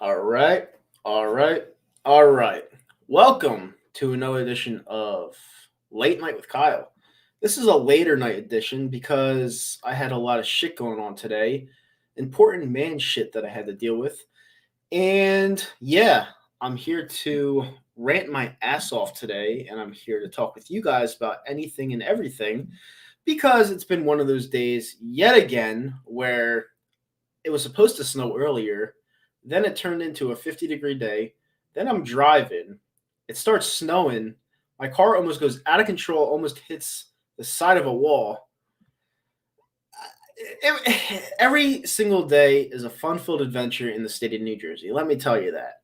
All right, all right, all right. Welcome to another edition of Late Night with Kyle. This is a later night edition because I had a lot of shit going on today, important man shit that I had to deal with. And yeah, I'm here to rant my ass off today, and I'm here to talk with you guys about anything and everything because it's been one of those days yet again where it was supposed to snow earlier. Then it turned into a 50-degree day. Then I'm driving. It starts snowing. My car almost goes out of control, almost hits the side of a wall. Every single day is a fun filled adventure in the state of New Jersey. Let me tell you that.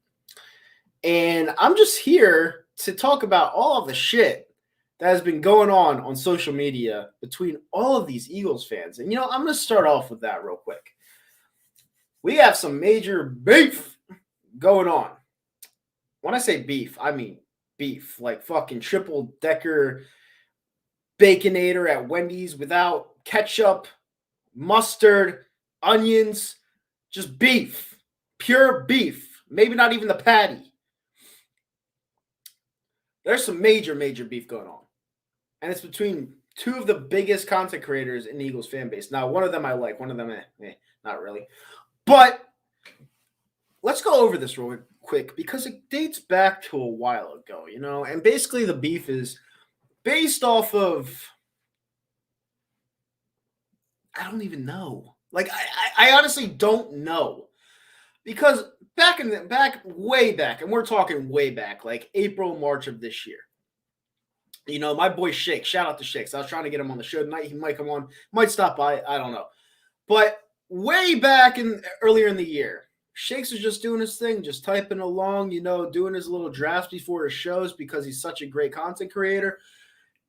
And I'm just here to talk about all of the shit that has been going on social media between all of these Eagles fans. And, I'm going to start off with that real quick. We have some major beef going on. When I say beef, I mean beef. Like fucking triple decker baconator at Wendy's without ketchup, mustard, onions, just beef. Pure beef. Maybe not even the patty. There's some major beef going on. And it's between two of the biggest content creators in the Eagles fan base. Now, one of them I like, one of them, not really. But let's go over this real quick because it dates back to a while ago, and basically the beef is based off of, I don't even know. Like, I honestly don't know because way back, and we're talking way back, like April, March of this year. My boy Shake, shout out to Shakes. I was trying to get him on the show tonight. He might come on, might stop by. I don't know. But way back earlier in the year, Shakes was just doing his thing, just typing along, doing his little drafts before his shows because he's such a great content creator.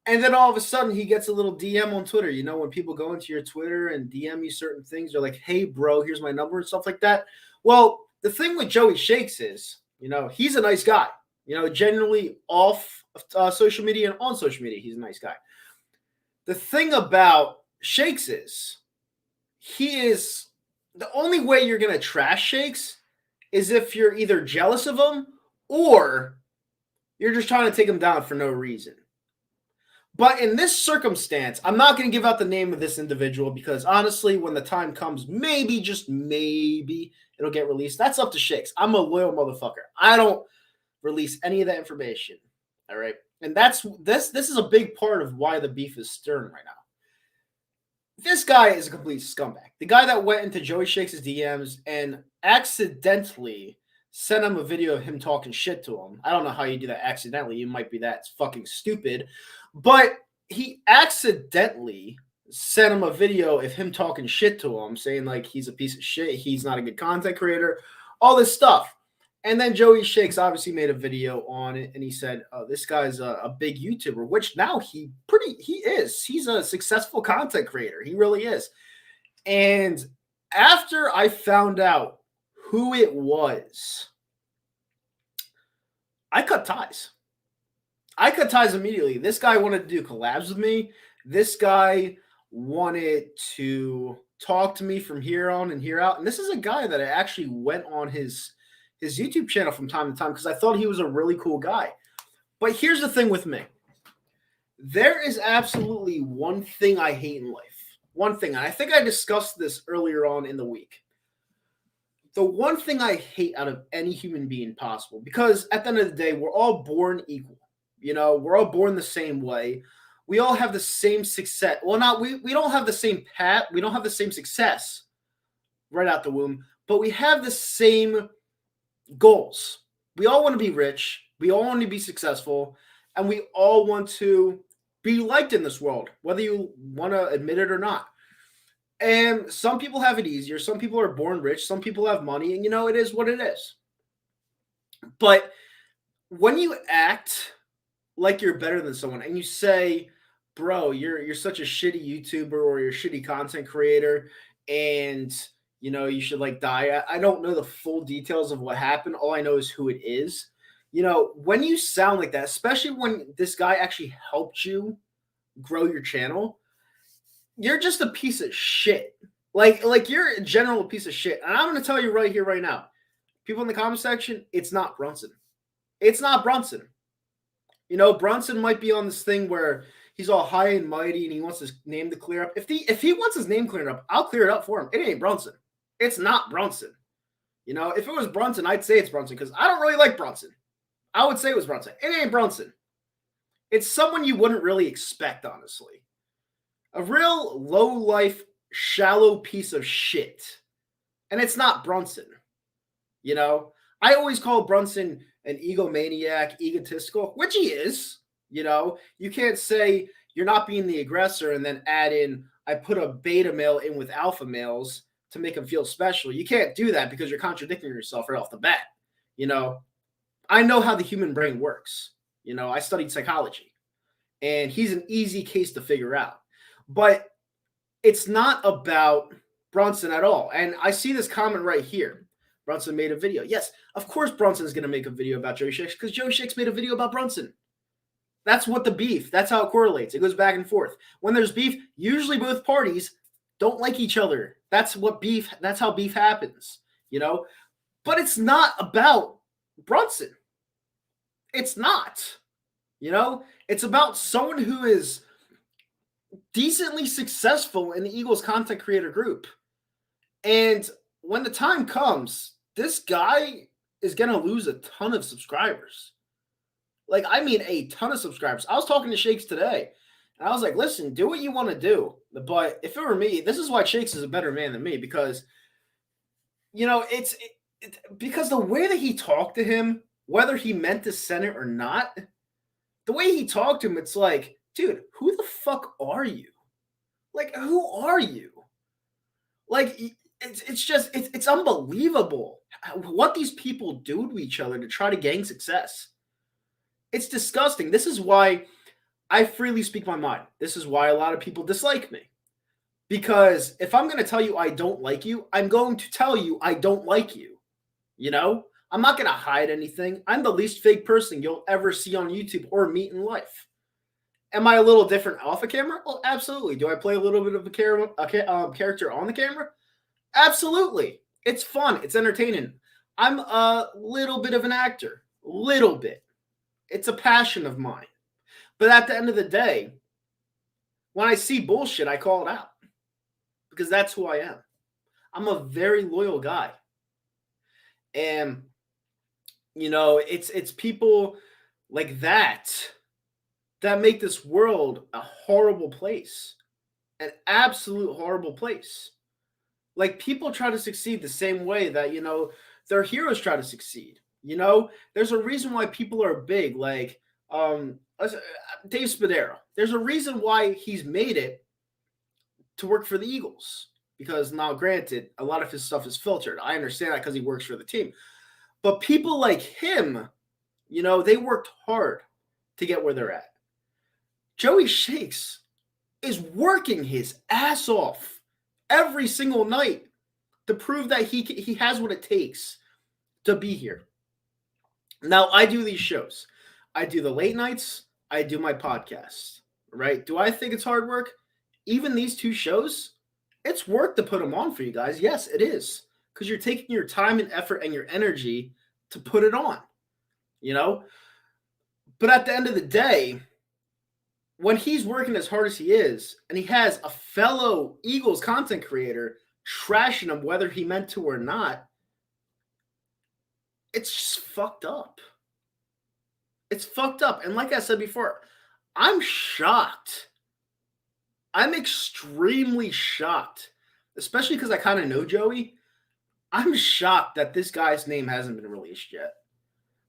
And then all of a sudden he gets a little DM on Twitter. When people go into your Twitter and DM you certain things, they're like, hey, bro, here's my number and stuff like that. Well, the thing with Joey Shakes is, he's a nice guy. Generally off social media and on social media, he's a nice guy. The thing about Shakes is, he is the only way you're going to trash Shakes is if you're either jealous of him or you're just trying to take him down for no reason. But in this circumstance, I'm not going to give out the name of this individual because honestly, when the time comes, maybe, just maybe, it'll get released. That's up to Shakes. I'm a loyal motherfucker. I don't release any of that information. All right. And this is a big part of why the beef is stirring right now. This guy is a complete scumbag. The guy that went into Joey Shakes' DMs and accidentally sent him a video of him talking shit to him. I don't know how you do that accidentally. You might be that fucking stupid. But he accidentally sent him a video of him talking shit to him, saying like he's a piece of shit, he's not a good content creator, all this stuff. And then Joey Shakes obviously made a video on it, and he said, "Oh, this guy's a big YouTuber," which now he is. He's a successful content creator. He really is. And after I found out who it was, I cut ties. I cut ties immediately. This guy wanted to do collabs with me. This guy wanted to talk to me from here on and here out. And this is a guy that I actually went on his YouTube channel from time to time because I thought he was a really cool guy. But here's the thing with me. There is absolutely one thing I hate in life. One thing. And I think I discussed this earlier on in the week. The one thing I hate out of any human being possible, because at the end of the day, we're all born equal. We're all born the same way. We all have the same success. Well, we don't have the same path. We don't have the same success right out the womb, but we have the same goals. We all want to be rich. We all want to be successful. And we all want to be liked in this world, whether you want to admit it or not. And some people have it easier. Some people are born rich. Some people have money. And, it is what it is. But when you act like you're better than someone and you say, bro, you're such a shitty YouTuber or you're a shitty content creator and you should like die. I don't know the full details of what happened. All I know is who it is. When you sound like that, especially when this guy actually helped you grow your channel, you're just a piece of shit. Like you're a general piece of shit. And I'm going to tell you right here, right now, people in the comment section, it's not Brunson. It's not Brunson. You know, Brunson might be on this thing where he's all high and mighty and he wants his name to clear up. If he wants his name cleared up, I'll clear it up for him. It ain't Brunson. It's not Brunson. You know, if it was Brunson, I'd say it's Brunson because I don't really like Brunson. I would say it was Brunson. It ain't Brunson. It's someone you wouldn't really expect, honestly. A real low-life, shallow piece of shit. And it's not Brunson. You know, I always call Brunson an egomaniac, egotistical, which he is. You know, you can't say you're not being the aggressor and then add in, I put a beta male in with alpha males to make him feel special. You can't do that because you're contradicting yourself right off the bat. You know, I know how the human brain works. You know, I studied psychology and he's an easy case to figure out. But it's not about Brunson at all. And I see this comment right here. Brunson made a video. Yes, of course Brunson's going to make a video about Joey Shakes because Joey Shakes made a video about Brunson. That's what the beef. That's how it correlates. It goes back and forth. When there's beef, usually both parties don't like each other. That's how beef happens, you know? But it's not about Brunson. It's not, you know? It's about someone who is decently successful in the Eagles content creator group. And when the time comes, this guy is going to lose a ton of subscribers. Like, I mean, a ton of subscribers. I was talking to Shakes today, and I was like, listen, do what you want to do. But if it were me, this is why Shakes is a better man than me because, you know, because the way that he talked to him, whether he meant to send it or not, the way he talked to him, it's like, dude, who the fuck are you? Like, who are you? Like, it's unbelievable what these people do to each other to try to gain success. It's disgusting. This is why I freely speak my mind. This is why a lot of people dislike me. Because if I'm going to tell you I don't like you, I'm going to tell you I don't like you. You know? I'm not going to hide anything. I'm the least fake person you'll ever see on YouTube or meet in life. Am I a little different off a camera? Well, absolutely. Do I play a little bit of a character on the camera? Absolutely. It's fun. It's entertaining. I'm a little bit of an actor. Little bit. It's a passion of mine. But at the end of the day, when I see bullshit, I call it out. Because that's who I am. I'm a very loyal guy. And, you know, it's people like that make this world a horrible place. An absolute horrible place. Like, people try to succeed the same way that, you know, their heroes try to succeed. You know, there's a reason why people are big. Like, Dave Spadaro. There's a reason why he's made it to work for the Eagles. Because now, granted, a lot of his stuff is filtered. I understand that because he works for the team. But people like him, you know, they worked hard to get where they're at. Joey Shakes is working his ass off every single night to prove that he has what it takes to be here. Now, I do these shows. I do the late nights. I do my podcast, right? Do I think it's hard work? Even these two shows, it's work to put them on for you guys. Yes, it is. Because you're taking your time and effort and your energy to put it on, you know? But at the end of the day, when he's working as hard as he is, and he has a fellow Eagles content creator trashing him whether he meant to or not, it's just fucked up. It's fucked up. And like I said before, I'm shocked. I'm extremely shocked, especially because I kind of know Joey. I'm shocked that this guy's name hasn't been released yet.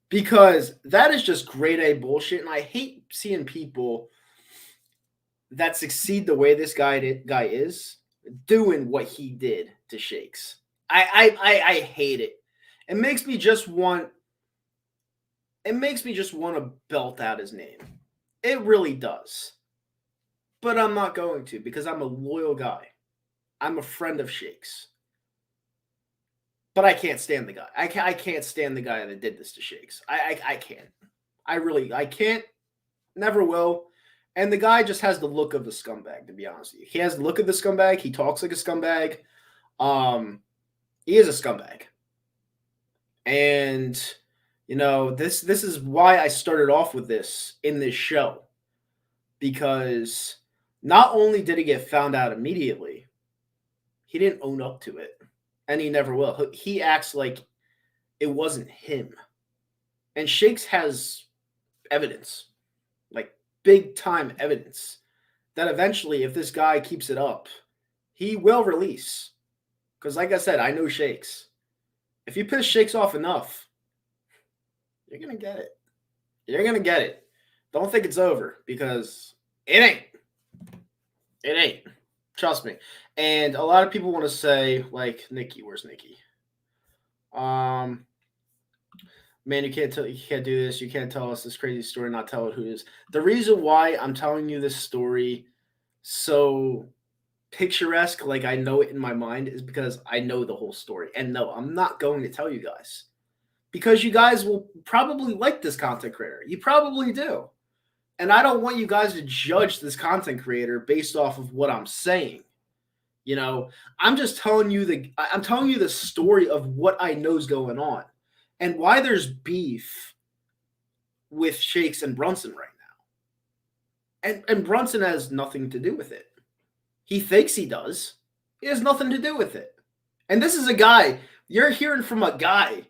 Because that is just grade A bullshit. And I hate seeing people that succeed the way this guy is doing what he did to Shakes. I hate it. It makes me just want to belt out his name. It really does. But I'm not going to because I'm a loyal guy. I'm a friend of Shakes. But I can't stand the guy. I can't stand the guy that did this to Shakes. I can't. I can't. Never will. And the guy just has the look of the scumbag, to be honest with you. He has the look of the scumbag. He talks like a scumbag. He is a scumbag. And this is why I started off with this in this show, because not only did he get found out immediately, he didn't own up to it, and he never will. He acts like it wasn't him. And Shakes has evidence, like big time evidence, that eventually, if this guy keeps it up, he will release. Because, like I said, I know Shakes. If you piss Shakes off enough, you're going to get it. You're going to get it. Don't think it's over, because it ain't. It ain't. Trust me. And a lot of people want to say, like, Nikki, where's Nikki? Man, you can't do this. You can't tell us this crazy story, not tell it who it is. The reason why I'm telling you this story so picturesque, like I know it in my mind, is because I know the whole story. And no, I'm not going to tell you guys, because you guys will probably like this content creator. You probably do. And I don't want you guys to judge this content creator based off of what I'm saying. I'm just telling you the story of what I know is going on and why there's beef with Shakes and Brunson right now. And Brunson has nothing to do with it. He thinks he does. He has nothing to do with it. And this is a guy, you're hearing from a guy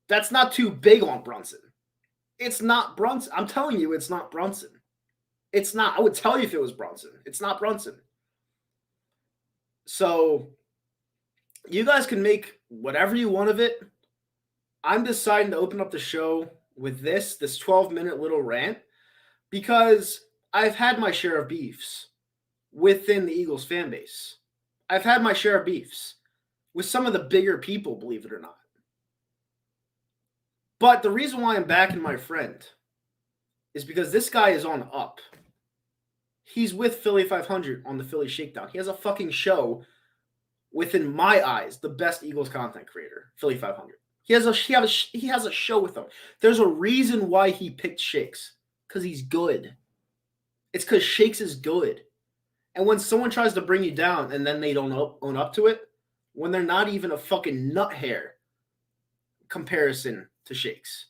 that's not too big on Brunson. It's not Brunson. I'm telling you, it's not Brunson. It's not. I would tell you if it was Brunson. It's not Brunson. So you guys can make whatever you want of it. I'm deciding to open up the show with this 12-minute little rant, because I've had my share of beefs within the Eagles fan base. I've had my share of beefs with some of the bigger people, believe it or not. But the reason why I'm backing my friend is because this guy is on up. He's with Philly 500 on the Philly Shakedown. He has a fucking show within my eyes, the best Eagles content creator, Philly 500. He has a show with them. There's a reason why he picked Shakes, because he's good. It's because Shakes is good. And when someone tries to bring you down and then they don't own up to it, when they're not even a fucking nut hair comparison to Shakes,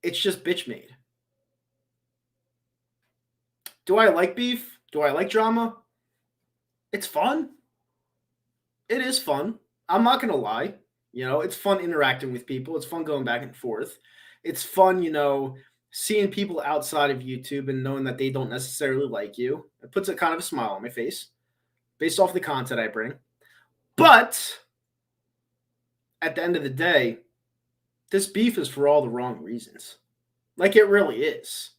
it's just bitch made. Do I like beef? Do I like drama? It's fun. It is fun. I'm not going to lie. It's fun interacting with people. It's fun going back and forth. It's fun, seeing people outside of YouTube and knowing that they don't necessarily like you. It puts a kind of a smile on my face based off the content I bring. But at the end of the day, this beef is for all the wrong reasons. Like, it really is.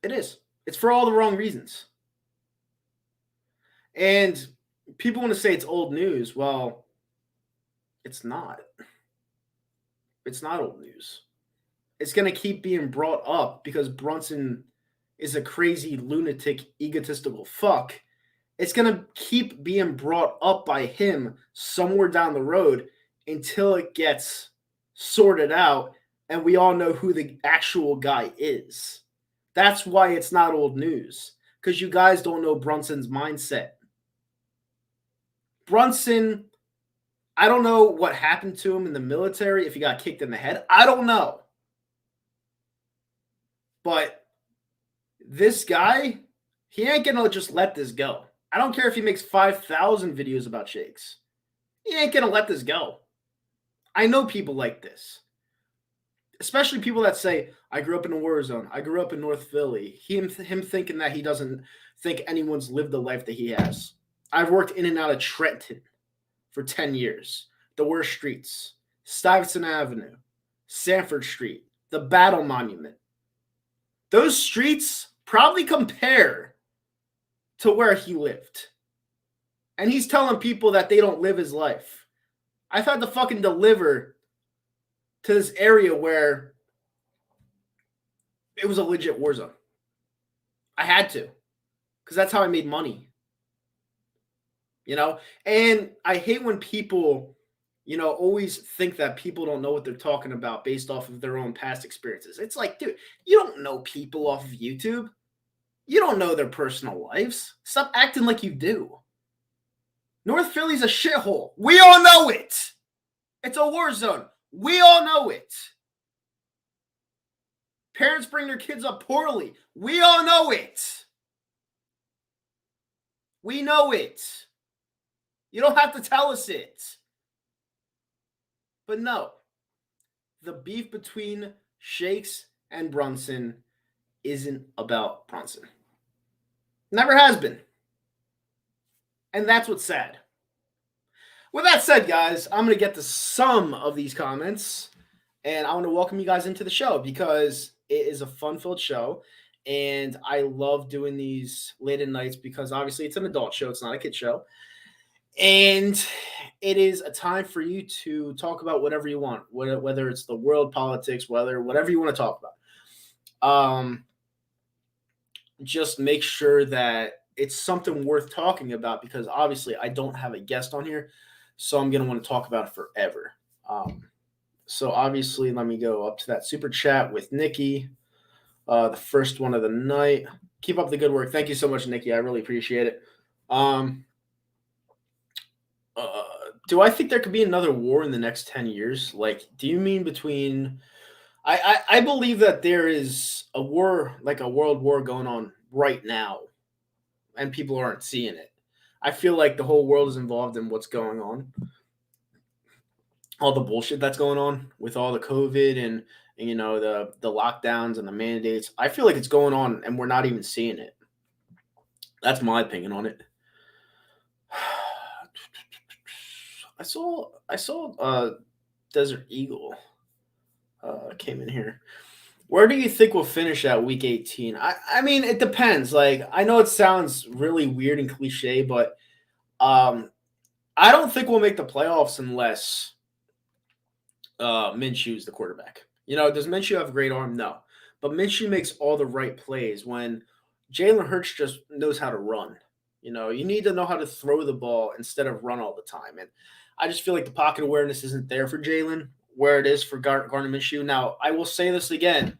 It is. It's for all the wrong reasons. And people want to say it's old news. Well, it's not. It's not old news. It's going to keep being brought up because Brunson is a crazy, lunatic, egotistical fuck. It's going to keep being brought up by him somewhere down the road until it gets sorted out and we all know who the actual guy is. That's why it's not old news, because you guys don't know Brunson's mindset. Brunson, I don't know what happened to him in the military, if he got kicked in the head. I don't know. But this guy, he ain't going to just let this go. I don't care if he makes 5,000 videos about Shakes. He ain't going to let this go. I know people like this. Especially people that say, I grew up in a war zone. I grew up in North Philly. Him thinking that he doesn't think anyone's lived the life that he has. I've worked in and out of Trenton for 10 years. The worst streets. Stuyvesant Avenue. Sanford Street. The Battle Monument. Those streets probably compare to where he lived. And he's telling people that they don't live his life. I've had to fucking deliver to this area where it was a legit war zone. I had to, because that's how I made money. And I hate when people, always think that people don't know what they're talking about based off of their own past experiences. It's like, dude, you don't know people off of YouTube. You don't know their personal lives. Stop acting like you do. North Philly's a shithole. We all know it. It's a war zone. We all know it. Parents bring their kids up poorly. We all know it. We know it. You don't have to tell us it. But no, the beef between Shakes and Brunson isn't about Brunson. Never has been. And that's what's sad. With that said, guys, I'm going to get to some of these comments, and I want to welcome you guys into the show because it is a fun-filled show, and I love doing these late at nights because obviously it's an adult show. It's not a kid show. And it is a time for you to talk about whatever you want, whether it's the world, politics, whatever you want to talk about. Just make sure that it's something worth talking about because obviously I don't have a guest on here, so I'm going to want to talk about it forever. So obviously, let me go up to that super chat with Nikki, the first one of the night. Keep up the good work. Thank you so much, Nikki. I really appreciate it. Do I think there could be another war in the next 10 years? Like, do you mean between... I believe that there is a war, like a world war going on right now, and people aren't seeing it. I feel like the whole world is involved in what's going on. All the bullshit that's going on with all the COVID and you know, the lockdowns and the mandates. I feel like it's going on and we're not even seeing it. That's my opinion on it. I saw Desert Eagle came in here. Where do you think we'll finish at week 18? I mean, it depends. Like, I know it sounds really weird and cliche, but I don't think we'll make the playoffs unless Minshew's the quarterback. You know, does Minshew have a great arm? No. But Minshew makes all the right plays when Jalen Hurts just knows how to run. You know, you need to know how to throw the ball instead of run all the time. And I just feel like the pocket awareness isn't there for Jalen where it is for Gardner Minshew. Now, I will say this again.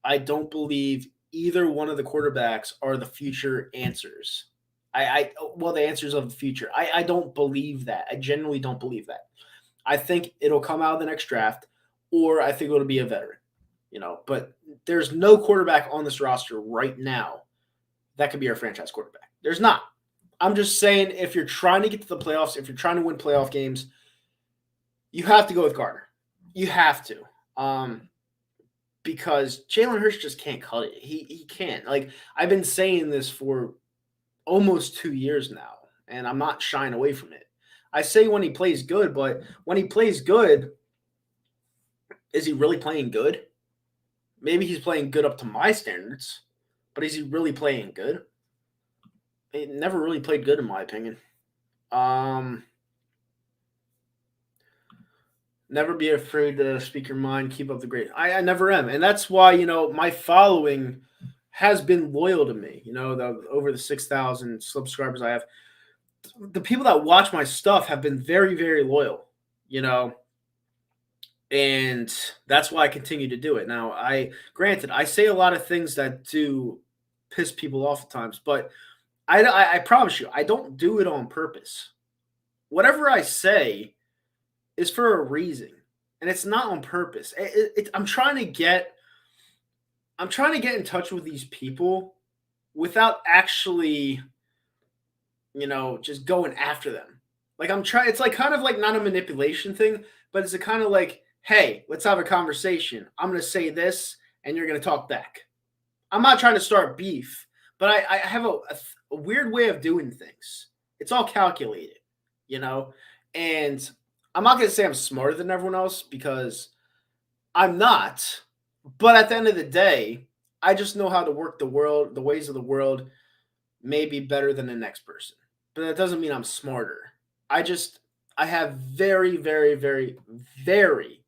I don't believe either one of the quarterbacks are the future answers. The answers of the future. I don't believe that. I genuinely don't believe that. I think it'll come out of the next draft, or I think it'll be a veteran. You know, but there's no quarterback on this roster right now that could be our franchise quarterback. There's not. I'm just saying if you're trying to get to the playoffs, if you're trying to win playoff games, you have to go with Gardner. You have to. Because Jalen Hurts just can't cut it. He can't. Like, I've been saying this for almost 2 years now, and I'm not shying away from it. I say when he plays good, but when he plays good, is he really playing good? Maybe he's playing good up to my standards, but is he really playing good? He never really played good in my opinion. Never be afraid to speak your mind. Keep up the great. I never am, and that's why, you know, my following has been loyal to me. You know, over the 6,000 subscribers I have, the people that watch my stuff have been very, very loyal. You know, and that's why I continue to do it. Now, granted, I say a lot of things that do piss people off at times, but I promise you, I don't do it on purpose. Whatever I say is for a reason, and it's not on purpose. I'm trying to get in touch with these people without actually, you know, just going after them. Like it's like kind of like not a manipulation thing, but it's a kind of like, hey, let's have a conversation. I'm going to say this, and you're going to talk back. I'm not trying to start beef, but I have a weird way of doing things. It's all calculated, you know, and I'm not going to say I'm smarter than everyone else because I'm not. But at the end of the day, I just know how to work the world, the ways of the world, maybe better than the next person. But that doesn't mean I'm smarter. I have very, very, very, very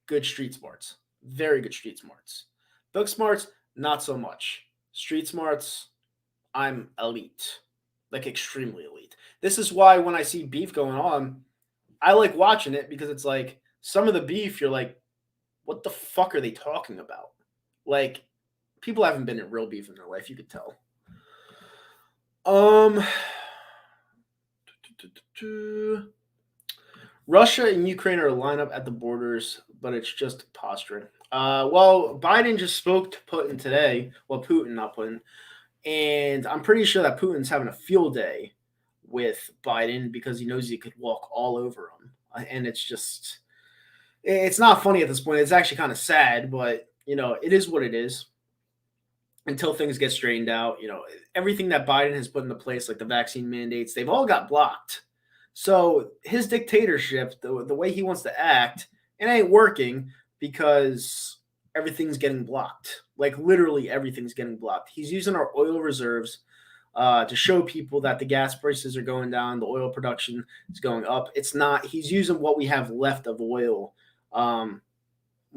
good street smarts. Very good street smarts. Book smarts, not so much. Street smarts, I'm elite. Like extremely elite. This is why when I see beef going on, I like watching it because it's like some of the beef, you're like, what the fuck are they talking about? Like, people haven't been in real beef in their life, you could tell. Russia and Ukraine are lined up at the borders, but it's just posturing. Well, Biden just spoke to Putin today. Well, Putin, not Putin. And I'm pretty sure that Putin's having a field day with Biden because he knows he could walk all over him. And it's not funny at this point. It's actually kind of sad, but, it is what it is until things get straightened out. Everything that Biden has put into place, like the vaccine mandates, they've all got blocked. So his dictatorship, the way he wants to act, it ain't working because everything's getting blocked. Like literally everything's getting blocked. He's using our oil reserves to show people that the gas prices are going down, the oil production is going up. It's not. He's using what we have left of oil.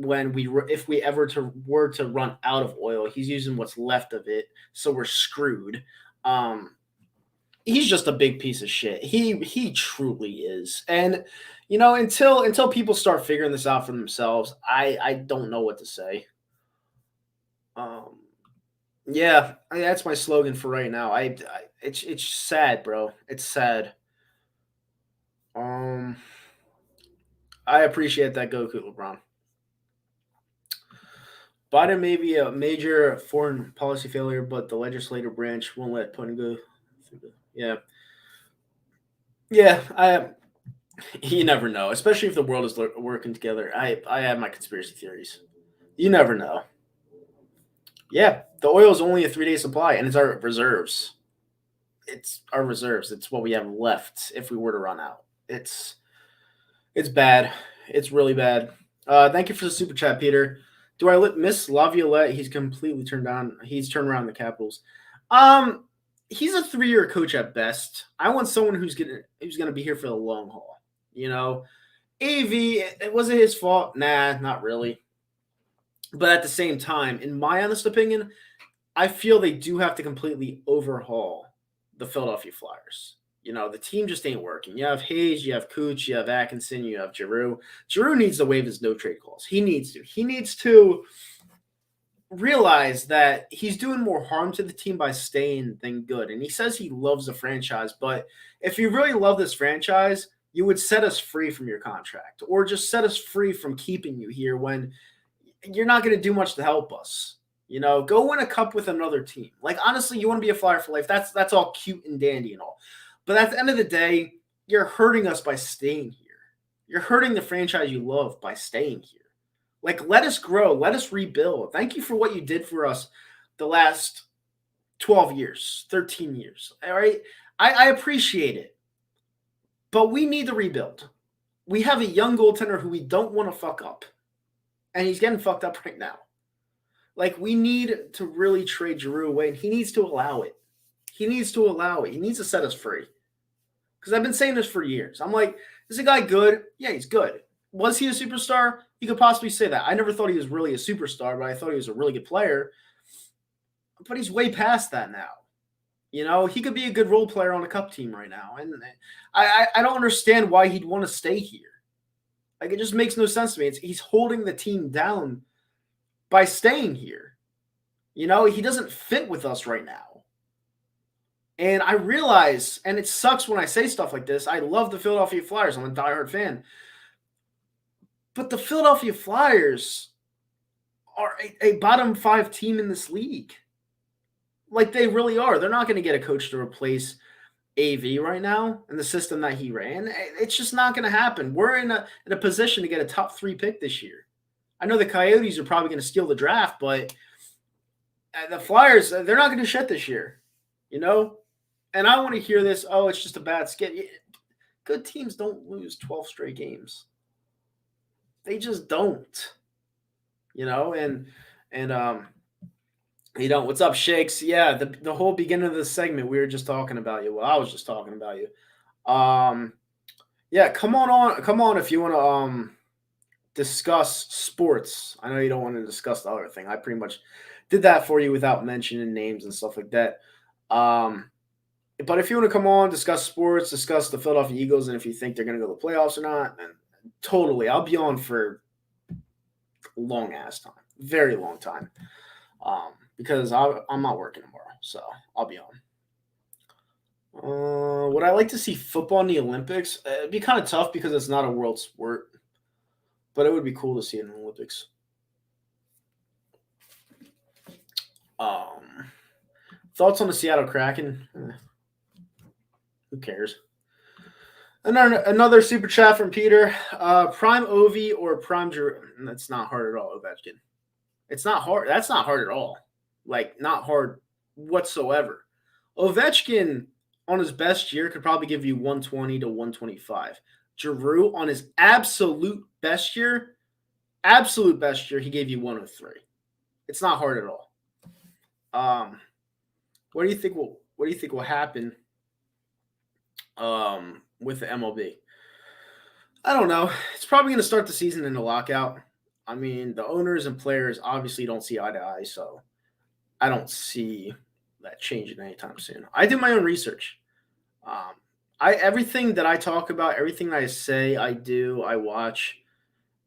If we ever were to run out of oil, he's using what's left of it, so we're screwed. He's just a big piece of shit. He truly is. And until people start figuring this out for themselves, I don't know what to say. Yeah, that's my slogan for right now. It's sad, bro. It's sad. Um, I appreciate that Goku, LeBron. Biden may be a major foreign policy failure, but the legislative branch won't let Putin go. Yeah, yeah. You never know, especially if the world is working together. I have my conspiracy theories. You never know. Yeah, the oil is only a 3-day supply, and it's our reserves. It's our reserves. It's what we have left if we were to run out. It's bad. It's really bad. Thank you for the super chat, Peter. Do I miss Laviolette? He's completely turned on. He's turned around the Capitals. He's a 3-year coach at best. I want someone who's gonna be here for the long haul. AV, it wasn't his fault. Nah, not really. But at the same time, in my honest opinion, I feel they do have to completely overhaul the Philadelphia Flyers. The team just ain't working. You have Hayes, you have Cooch, you have Atkinson, you have Giroux. Giroux needs to waive his no trade clause. He needs to. He needs to realize that he's doing more harm to the team by staying than good. And he says he loves the franchise, but if you really love this franchise, you would set us free from your contract or just set us free from keeping you here when you're not going to do much to help us. Go win a cup with another team. Like, honestly, you want to be a Flyer for life. That's all cute and dandy and all. But at the end of the day, you're hurting us by staying here. You're hurting the franchise you love by staying here. Like, let us grow. Let us rebuild. Thank you for what you did for us the last 12 years, 13 years. All right? I appreciate it. But we need to rebuild. We have a young goaltender who we don't want to fuck up. And he's getting fucked up right now. Like, we need to really trade Giroux away, and he needs to allow it. He needs to allow it. He needs to set us free. Because I've been saying this for years. I'm like, is the guy good? Yeah, he's good. Was he a superstar? You could possibly say that. I never thought he was really a superstar, but I thought he was a really good player. But he's way past that now. He could be a good role player on a cup team right now. And I don't understand why he'd want to stay here. Like, it just makes no sense to me. He's holding the team down by staying here. He doesn't fit with us right now. And I realize, and it sucks when I say stuff like this, I love the Philadelphia Flyers. I'm a diehard fan. But the Philadelphia Flyers are a bottom 5 team in this league. Like, they really are. They're not going to get a coach to replace AV right now in the system that he ran. It's just not going to happen. We're in a position to get a top 3 pick this year. I know the Coyotes are probably going to steal the draft, but the Flyers, they're not going to do shit this year, And I want to hear this, oh, it's just a bad skit. Good teams don't lose 12 straight games. They just don't, and what's up, Shakes? Yeah, the whole beginning of the segment, we were just talking about you. Well, I was just talking about you. Yeah, come on if you want to discuss sports. I know you don't want to discuss the other thing. I pretty much did that for you without mentioning names and stuff like that. But if you want to come on, discuss sports, discuss the Philadelphia Eagles, and if you think they're going to go to the playoffs or not, then totally, I'll be on for a long ass time, very long time, because I'm not working tomorrow, so I'll be on. Would I like to see football in the Olympics? It'd be kind of tough because it's not a world sport, but it would be cool to see it in the Olympics. Um, Thoughts on the Seattle Kraken? Who cares? Another super chat from Peter. Prime Ovi or Prime That's not hard at all, Ovechkin. It's not hard. That's not hard at all. Like, not hard whatsoever. Ovechkin on his best year could probably give you 120 to 125. Giroux on his absolute best year, he gave you 103. It's not hard at all. What do you think will happen with the MLB? I don't know. It's probably going to start the season in a lockout. I mean, the owners and players obviously don't see eye to eye, so I don't see that changing anytime soon. I do my own research. Everything that I talk about, everything I say, I do, I watch.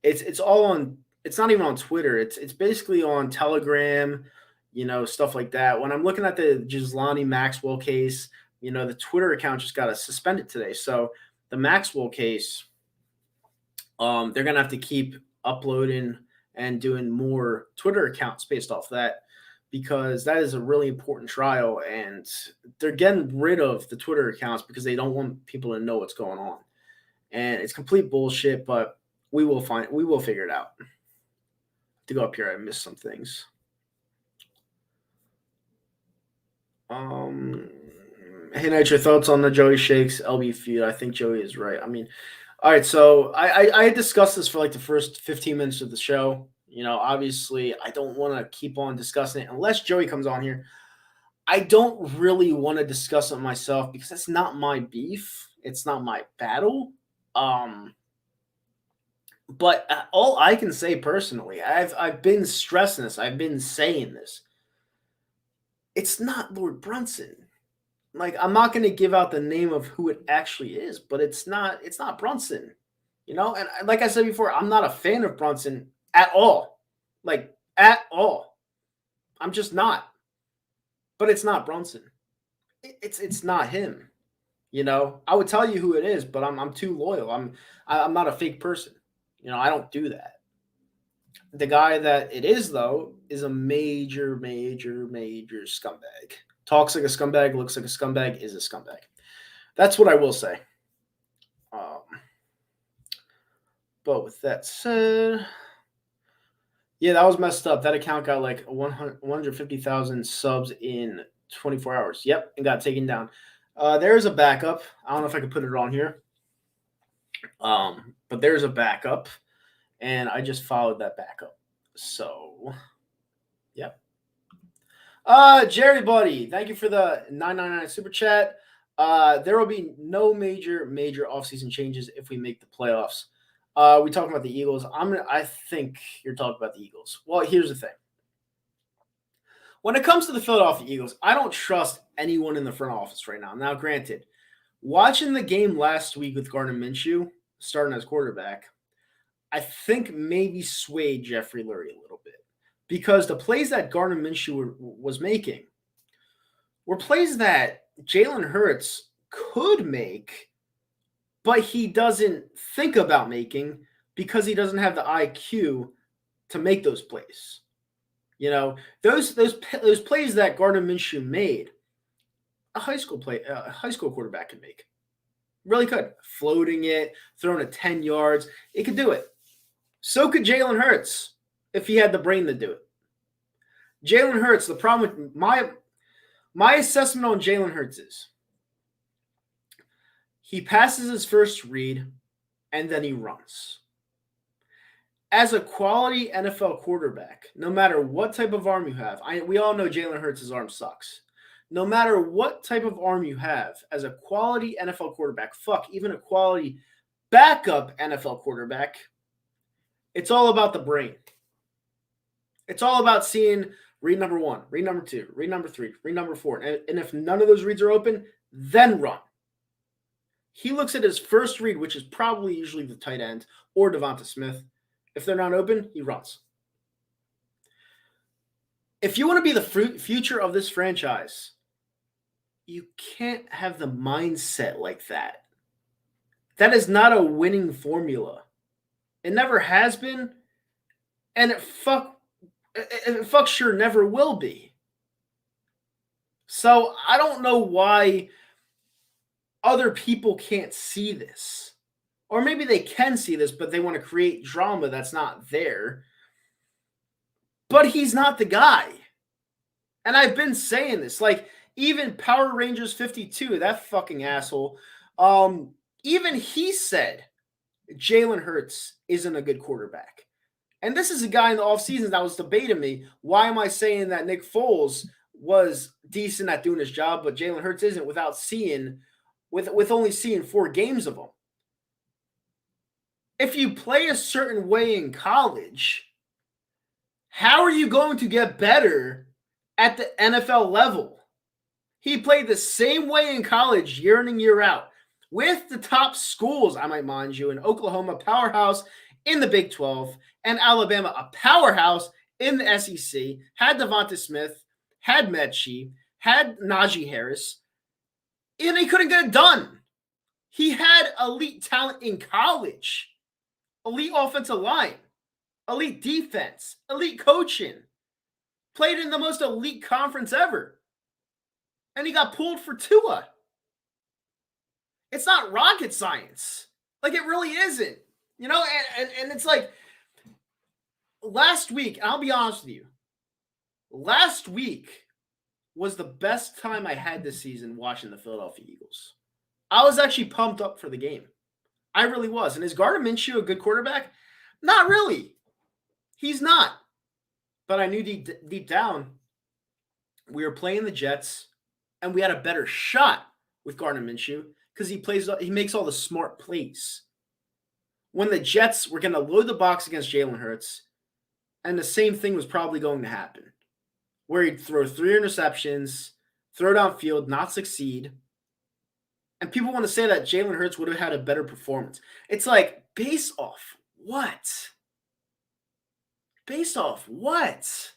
It's all on. It's not even on Twitter. It's basically on Telegram, stuff like that. When I'm looking at the Gislani Maxwell case, the Twitter account just got suspended today. So the Maxwell case, they're gonna have to keep uploading and doing more Twitter accounts based off that, because that is a really important trial, and they're getting rid of the Twitter accounts because they don't want people to know what's going on. And it's complete bullshit, but we will figure it out. To go up here, I missed some things. Hey, Nitro, thoughts on the Joey Shakes LB feud? I think Joey is right. I mean, all right, so I discussed this for like the first 15 minutes of the show. Obviously, I don't want to keep on discussing it unless Joey comes on here. I don't really want to discuss it myself because that's not my beef. It's not my battle. But all I can say personally, I've been stressing this. I've been saying this. It's not Lord Brunson. Like, I'm not going to give out the name of who it actually is, but it's not Brunson. And like I said before, I'm not a fan of Brunson at all. Like, at all. I'm just not. But it's not Brunson. It's not him. I would tell you who it is, but I'm too loyal. I'm not a fake person. I don't do that. The guy that it is, though, is a major, major, major scumbag. Talks like a scumbag, looks like a scumbag, is a scumbag. That's what I will say. But with that said, yeah, that was messed up. That account got like 150,000 subs in 24 hours. Yep, and got taken down. There's a backup. I don't know if I can put it on here. But there's a backup, and I just followed that backup. So, yep. Jerry Buddy, thank you for the 999 super chat. There will be no major offseason changes if we make the playoffs. We talking about the Eagles. I think you're talking about the Eagles. Well, here's the thing. When it comes to the Philadelphia Eagles, I don't trust anyone in the front office right now. Now, granted, watching the game last week with Gardner Minshew starting as quarterback, I think maybe swayed Jeffrey Lurie a little bit, because the plays that Gardner Minshew was making were plays that Jalen Hurts could make, but he doesn't think about making because he doesn't have the IQ to make those plays. Those plays that Gardner Minshew made, a high school quarterback could make. Really could. Floating it, throwing it 10 yards, it could do it. So could Jalen Hurts if he had the brain to do it. Jalen Hurts, the problem with my assessment on Jalen Hurts is he passes his first read and then he runs. As a quality NFL quarterback, no matter what type of arm you have, we all know Jalen Hurts' arm sucks. No matter what type of arm you have, as a quality NFL quarterback, even a quality backup NFL quarterback, it's all about the brain. It's all about seeing read number 1, read number 2, read number 3, read number 4. And if none of those reads are open, then run. He looks at his first read, which is probably usually the tight end or Devonta Smith. If they're not open, he runs. If you want to be the future of this franchise, you can't have the mindset like that. That is not a winning formula. It never has been, and it sure never will be. So I don't know why other people can't see this. Or maybe they can see this, but they want to create drama that's not there. But he's not the guy. And I've been saying this. Like, even Power Rangers 52, that fucking asshole, even he said Jalen Hurts isn't a good quarterback. And this is a guy in the offseason that was debating me. Why am I saying that Nick Foles was decent at doing his job, but Jalen Hurts isn't with only seeing 4 games of him? If you play a certain way in college, how are you going to get better at the NFL level? He played the same way in college year in and year out with the top schools, I might mind you, in Oklahoma, powerhouse in the Big 12, and Alabama, a powerhouse in the SEC, had Devonta Smith, had Mechie, had Najee Harris, and he couldn't get it done. He had elite talent in college, elite offensive line, elite defense, elite coaching, played in the most elite conference ever, and he got pulled for Tua. It's not rocket science. Like, it really isn't. You know, and it's like last week, and I'll be honest with you, last week was the best time I had this season watching the Philadelphia Eagles. I was actually pumped up for the game. I really was. And is Gardner Minshew a good quarterback? Not really. He's not. But I knew deep down we were playing the Jets, and we had a better shot with Gardner Minshew because he makes all the smart plays. When the Jets were going to load the box against Jalen Hurts, and the same thing was probably going to happen, where he'd throw 3 interceptions, throw downfield, not succeed. And people want to say that Jalen Hurts would have had a better performance. It's like, based off what? Based off what?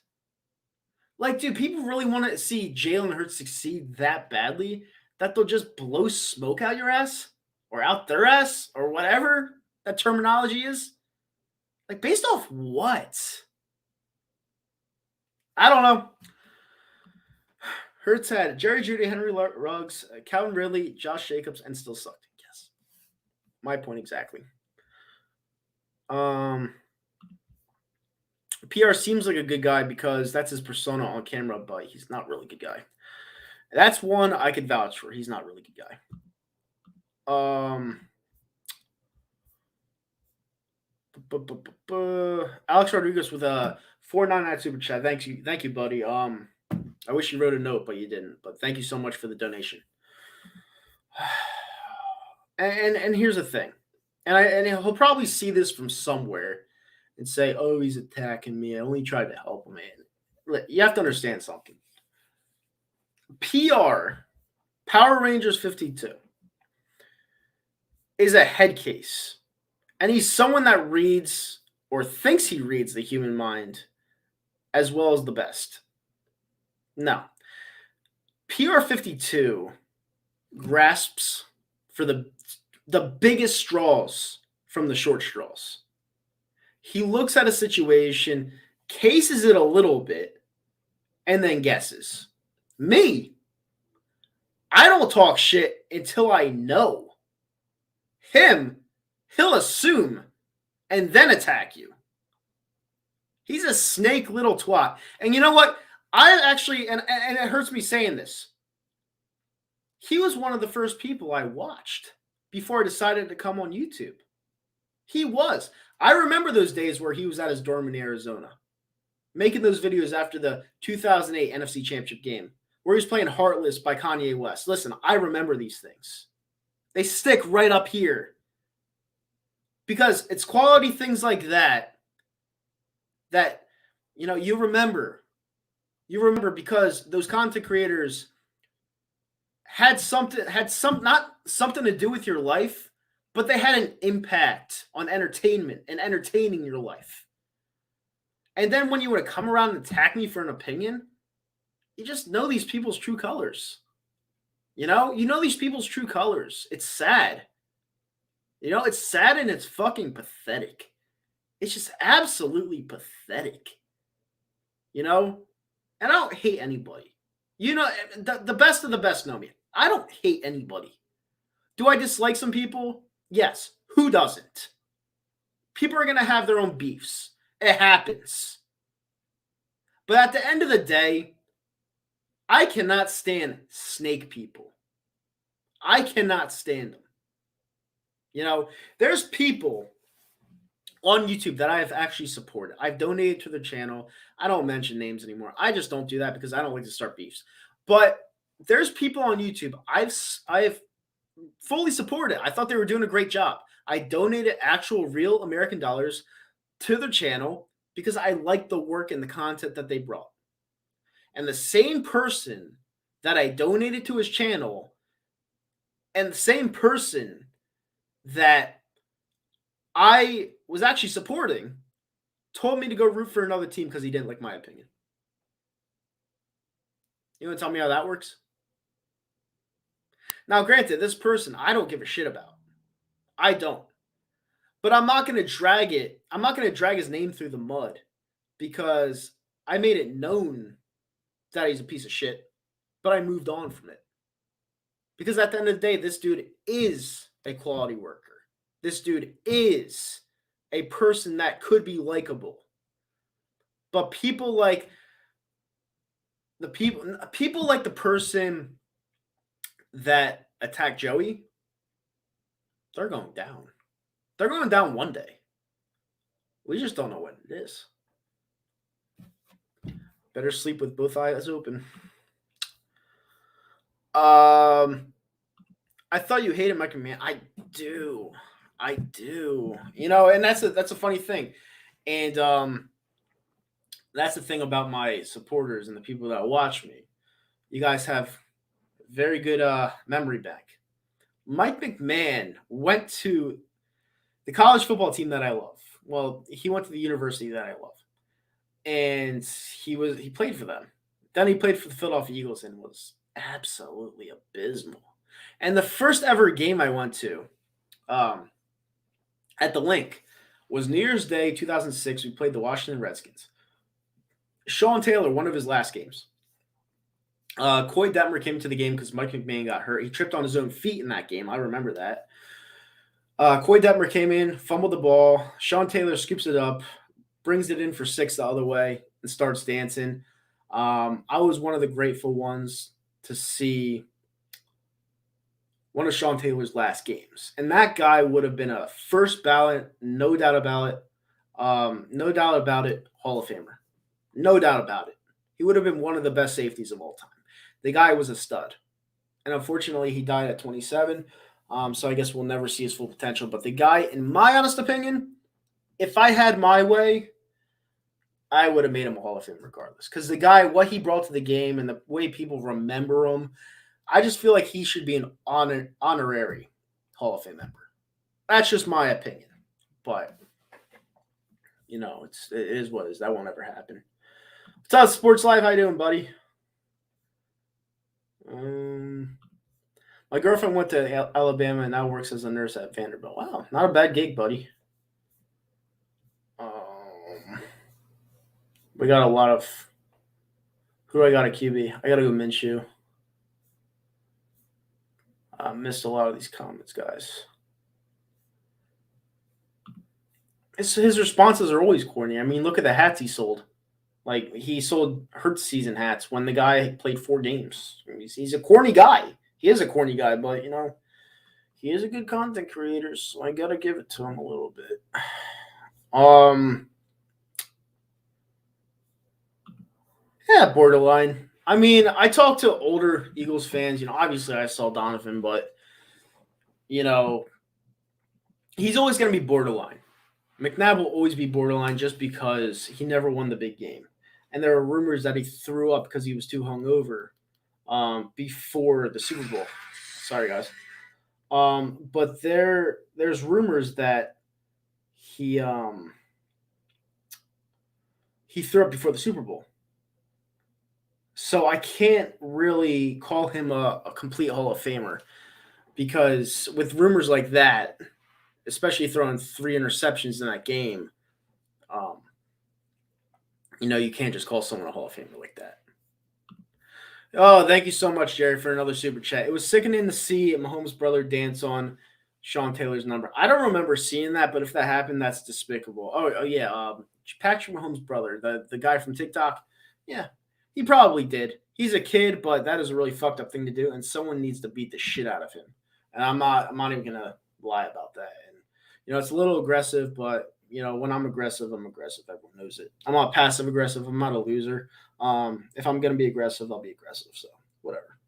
Like, do people really want to see Jalen Hurts succeed that badly that they'll just blow smoke out your ass or out their ass or whatever that terminology is? Like, based off what? I don't know. Hurts had Jerry Jeudy, Henry Ruggs, Calvin Ridley, Josh Jacobs, and still sucked. Yes. My point exactly. PR seems like a good guy because that's his persona on camera, but he's not really a good guy. That's one I could vouch for. He's not a really good guy. Alex Rodriguez with a 499 super chat. Thank you, buddy. I wish you wrote a note, but you didn't. But thank you so much for the donation. And here's the thing, and he'll probably see this from somewhere and say, "Oh, he's attacking me. I only tried to help him." Man, you have to understand something. PR, Power Rangers 52, is a head case. And he's someone that reads or thinks he reads the human mind as well as the best. No. PR 52 grasps for the biggest straws from the short straws. He looks at a situation, cases it a little bit, and then guesses. Me, I don't talk shit until I know. Him, he'll assume and then attack you. He's a snake little twat. And you know what? I actually, and it hurts me saying this, he was one of the first people I watched before I decided to come on YouTube. He was. I remember those days where he was at his dorm in Arizona, making those videos after the 2008 NFC Championship game, where he was playing Heartless by Kanye West. Listen, I remember these things. They stick right up here. Because it's quality things like that you remember. You remember because those content creators had not something to do with your life, but they had an impact on entertainment and entertaining your life. And then when you want to come around and attack me for an opinion, you just know these people's true colors. You know these people's true colors. It's sad. It's sad and it's fucking pathetic. It's just absolutely pathetic. You know, and I don't hate anybody. The best of the best know me. I don't hate anybody. Do I dislike some people? Yes. Who doesn't? People are going to have their own beefs. It happens. But at the end of the day, I cannot stand snake people. I cannot stand them. There's people on YouTube that I have actually supported. I've donated to their channel. I don't mention names anymore. I just don't do that because I don't like to start beefs. But there's people on YouTube I've fully supported. I thought they were doing a great job. I donated actual real American dollars to their channel because I liked the work and the content that they brought. And the same person that I donated to his channel and the same person that I was actually supporting told me to go root for another team because he didn't like my opinion. You want to tell me how that works? Now, granted, this person I don't give a shit about. I don't. But I'm not going to drag it. I'm not going to drag his name through the mud because I made it known that he's a piece of shit, but I moved on from it. Because at the end of the day, this dude is a quality worker. This dude is a person that could be likable. But people like the person that attacked Joey, they're going down. They're going down one day. We just don't know when it is. Better sleep with both eyes open. I thought you hated Mike McMahon. I do. And that's a funny thing. And that's the thing about my supporters and the people that watch me. You guys have very good memory bank. Mike McMahon went to the college football team that I love. Well, he went to the university that I love. And he played for them. Then he played for the Philadelphia Eagles and was absolutely abysmal. And the first ever game I went to at the Link was New Year's Day 2006. We played the Washington Redskins. Sean Taylor, one of his last games. Coy Detmer came to the game because Mike McMahon got hurt. He tripped on his own feet in that game. I remember that. Coy Detmer came in, fumbled the ball. Sean Taylor scoops it up, brings it in for 6 the other way, and starts dancing. I was one of the grateful ones to see one of Sean Taylor's last games. And that guy would have been a first ballot, no doubt about it, Hall of Famer. No doubt about it. He would have been one of the best safeties of all time. The guy was a stud. And unfortunately, he died at 27. So I guess we'll never see his full potential. But the guy, in my honest opinion, if I had my way, I would have made him a Hall of Fame regardless. Because the guy, what he brought to the game and the way people remember him, I just feel like he should be an honorary Hall of Fame member. That's just my opinion. But, it is what it is. That won't ever happen. What's up, Sports Life? How you doing, buddy? My girlfriend went to Alabama and now works as a nurse at Vanderbilt. Wow, not a bad gig, buddy. We got a lot of. Who do I got at QB? I got to go Minshew. I missed a lot of these comments, guys. His responses are always corny. I mean, look at the hats he sold. Like, he sold Hurts season hats when the guy played 4 games. He's a corny guy. He is a corny guy, but, he is a good content creator, so I got to give it to him a little bit. Yeah, borderline. I mean, I talked to older Eagles fans. Obviously I saw Donovan, but, he's always going to be borderline. McNabb will always be borderline just because he never won the big game. And there are rumors that he threw up because he was too hungover before the Super Bowl. Sorry, guys. But there's rumors that he threw up before the Super Bowl. So I can't really call him a complete Hall of Famer because with rumors like that, especially throwing 3 interceptions in that game, um, you can't just call someone a Hall of Famer like that. Oh, thank you so much, Jerry, for another super chat. It was sickening to see Mahomes' brother dance on Sean Taylor's number. I don't remember seeing that, but if that happened, that's despicable. Oh yeah, Patrick Mahomes' brother, the guy from TikTok. Yeah, he probably did. He's a kid, but that is a really fucked up thing to do, and someone needs to beat the shit out of him. And I'm not even gonna lie about that. And it's a little aggressive, but when I'm aggressive, I'm aggressive. Everyone knows it. I'm not passive aggressive. I'm not a loser. If I'm gonna be aggressive, I'll be aggressive. So whatever.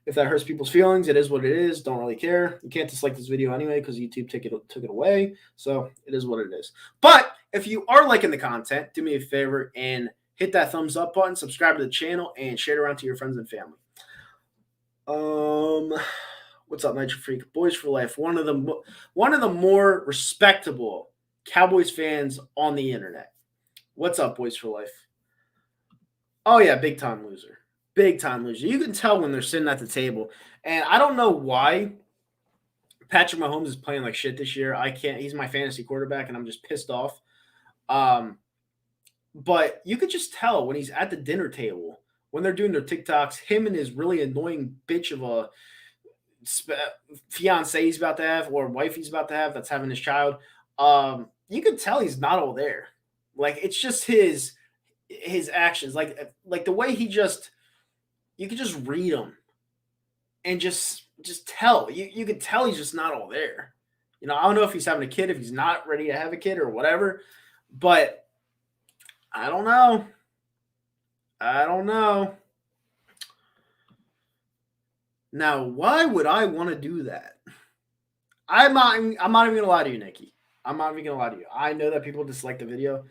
If that hurts people's feelings, it is what it is. Don't really care. You can't dislike this video anyway because YouTube took it away. So it is what it is. But if you are liking the content, do me a favor and hit that thumbs up button, subscribe to the channel, and share it around to your friends and family. What's up, Nitro Freak? Boys for Life. One of the more respectable Cowboys fans on the internet. What's up, Boys for Life? Oh yeah, big time loser. Big time loser. You can tell when they're sitting at the table. And I don't know why Patrick Mahomes is playing like shit this year. I can't. He's my fantasy quarterback, and I'm just pissed off. But you could just tell when he's at the dinner table, when they're doing their TikToks, him and his really annoying bitch of a fiance he's about to have or wife he's about to have that's having his child. You could tell he's not all there. Like it's just his actions, like the way you could just read him and just tell you could tell he's just not all there. I don't know if he's having a kid, if he's not ready to have a kid or whatever, but I don't know. Now, why would I want to do that? I'm not even gonna lie to you, Nikki. I'm not even gonna lie to you. I know that people dislike the video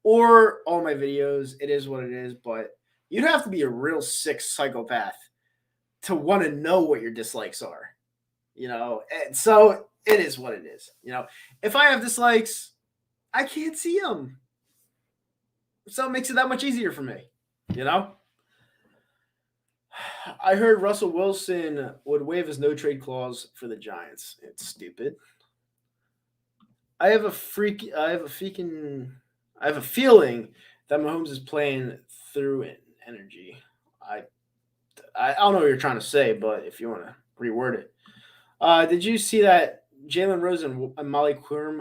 or all my videos. It is what it is, but you'd have to be a real sick psychopath to want to know what your dislikes are. And so it is what it is. If I have dislikes, I can't see them. So it makes it that much easier for me. I heard Russell Wilson would waive his no trade clause for the Giants. It's stupid. I have a feeling that Mahomes is playing through energy. I don't know what you're trying to say, but if you want to reword it. Did you see that Jalen Rose and Molly Quim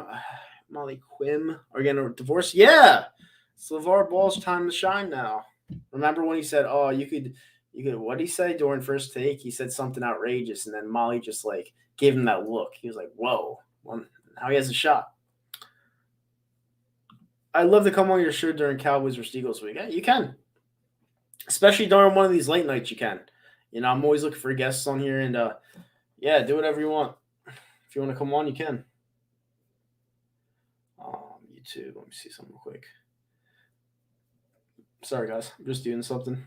are getting a divorce? Yeah. It's LeVar Ball's time to shine now. Remember when he said, "Oh, you could." What did he say during first take? He said something outrageous, and then Molly just gave him that look. He was like, "Whoa!" Well, now he has a shot. I love to come on your show during Cowboys versus Eagles week. Yeah, you can, especially during one of these late nights. You can. I'm always looking for guests on here, and do whatever you want. If you want to come on, you can. YouTube. Let me see something real quick. Sorry, guys. I'm just doing something.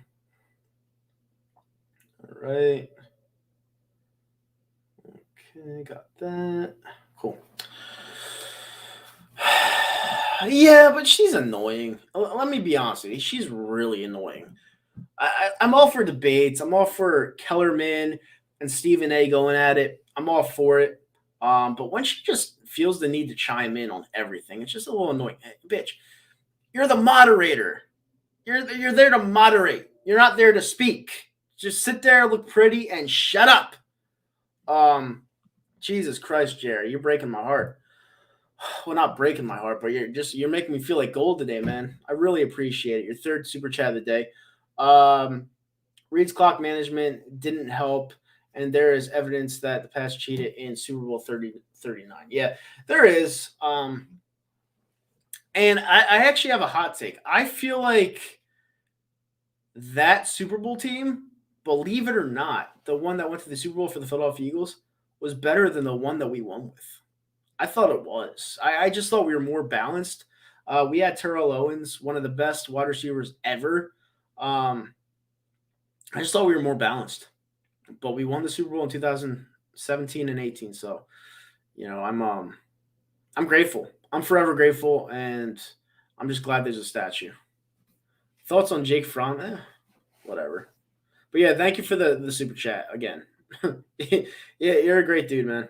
All right. Okay, got that. Cool. Yeah, but she's annoying. Let me be honest with you. She's really annoying. I'm all for debates. I'm all for Kellerman and Stephen A going at it. I'm all for it. But when she just feels the need to chime in on everything, it's just a little annoying. Hey, bitch, you're the moderator. You're there to moderate. You're not there to speak. Just sit there, look pretty, and shut up. Jesus Christ, Jerry, you're breaking my heart. Well, not breaking my heart, but you're making me feel like gold today, man. I really appreciate it. Your third super chat of the day. Reed's clock management didn't help, and there is evidence that the Pats cheated in Super Bowl 39. Yeah, there is. And I actually have a hot take. I feel like that Super Bowl team, believe it or not, the one that went to the Super Bowl for the Philadelphia Eagles was better than the one that we won with. I thought it was. I just thought we were more balanced. We had Terrell Owens, one of the best wide receivers ever. I just thought we were more balanced. But we won the Super Bowl in 2017 and 18. So, I'm grateful. I'm forever grateful, and I'm just glad there's a statue. Thoughts on Jake Fromm? whatever. But yeah, thank you for the super chat again. Yeah, you're a great dude, man.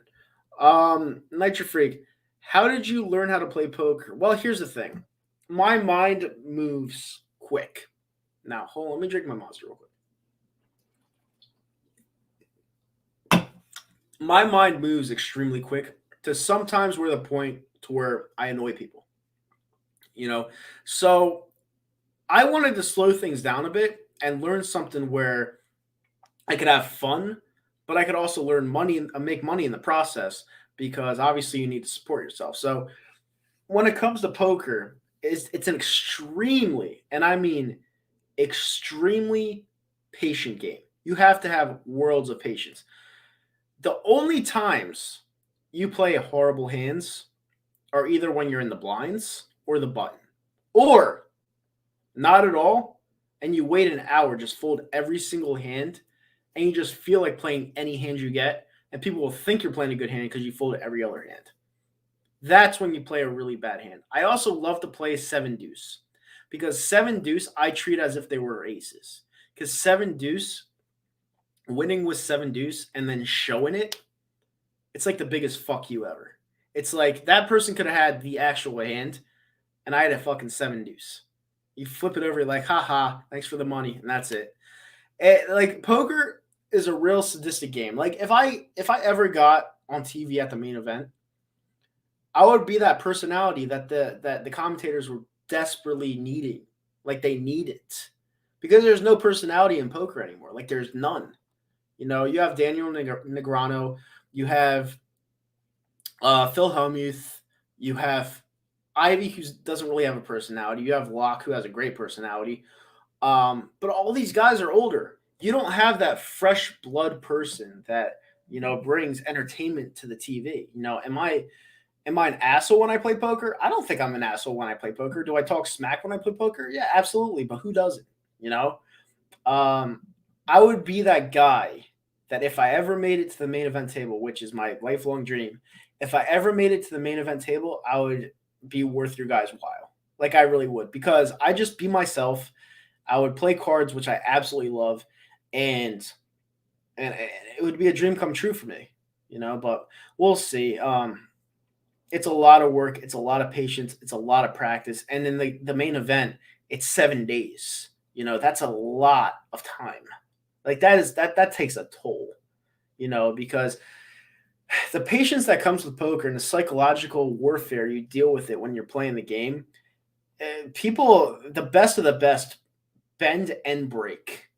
Nitro Freak, how did you learn how to play poker? Well, here's the thing. My mind moves quick. Now, hold on, let me drink my monster real quick. My mind moves extremely quick to sometimes where the point to where I annoy people. You know, so I wanted to slow things down a bit and learn something where I could have fun, but I could also learn money and make money in the process because obviously you need to support yourself. So when it comes to poker, it's an extremely, and I mean extremely patient game. You have to have worlds of patience. The only times you play horrible hands are either when you're in the blinds or the button, or not at all, and you wait an hour, just fold every single hand, and you just feel like playing any hand you get, and people will think you're playing a good hand because you folded every other hand. That's when you play a really bad hand. I also love to play seven deuce because seven deuce I treat as if they were aces. Because seven deuce, winning with seven deuce and then showing it, it's like the biggest fuck you ever. It's like that person could have had the actual hand, and I had a fucking seven deuce. You flip it over, you're like, haha, thanks for the money, and that's it. Like poker is a real sadistic game. Like if I ever got on TV at the main event, I would be that personality that the commentators were desperately needing. Like they need it. Because there's no personality in poker anymore. Like there's none. You know, you have Daniel Negreanu, you have Phil Hellmuth, you have Ivy, who doesn't really have a personality. You have Locke, who has a great personality. But all these guys are older. You don't have that fresh blood person that brings entertainment to the TV. Am I an asshole when I play poker? I don't think I'm an asshole when I play poker. Do I talk smack when I play poker? Yeah, absolutely. But who doesn't? You know, I would be that guy that if I ever made it to the main event table, which is my lifelong dream, if I ever made it to the main event table, I would be worth your guys' while. Like I really would, because I just be myself. I would play cards, which I absolutely love, and it would be a dream come true for me, but we'll see. It's a lot of work, it's a lot of patience, it's a lot of practice, and then the main event, it's 7 days. That's a lot of time. Like that takes a toll, because the patience that comes with poker and the psychological warfare you deal with it when you're playing the game, people, the best of the best, bend and break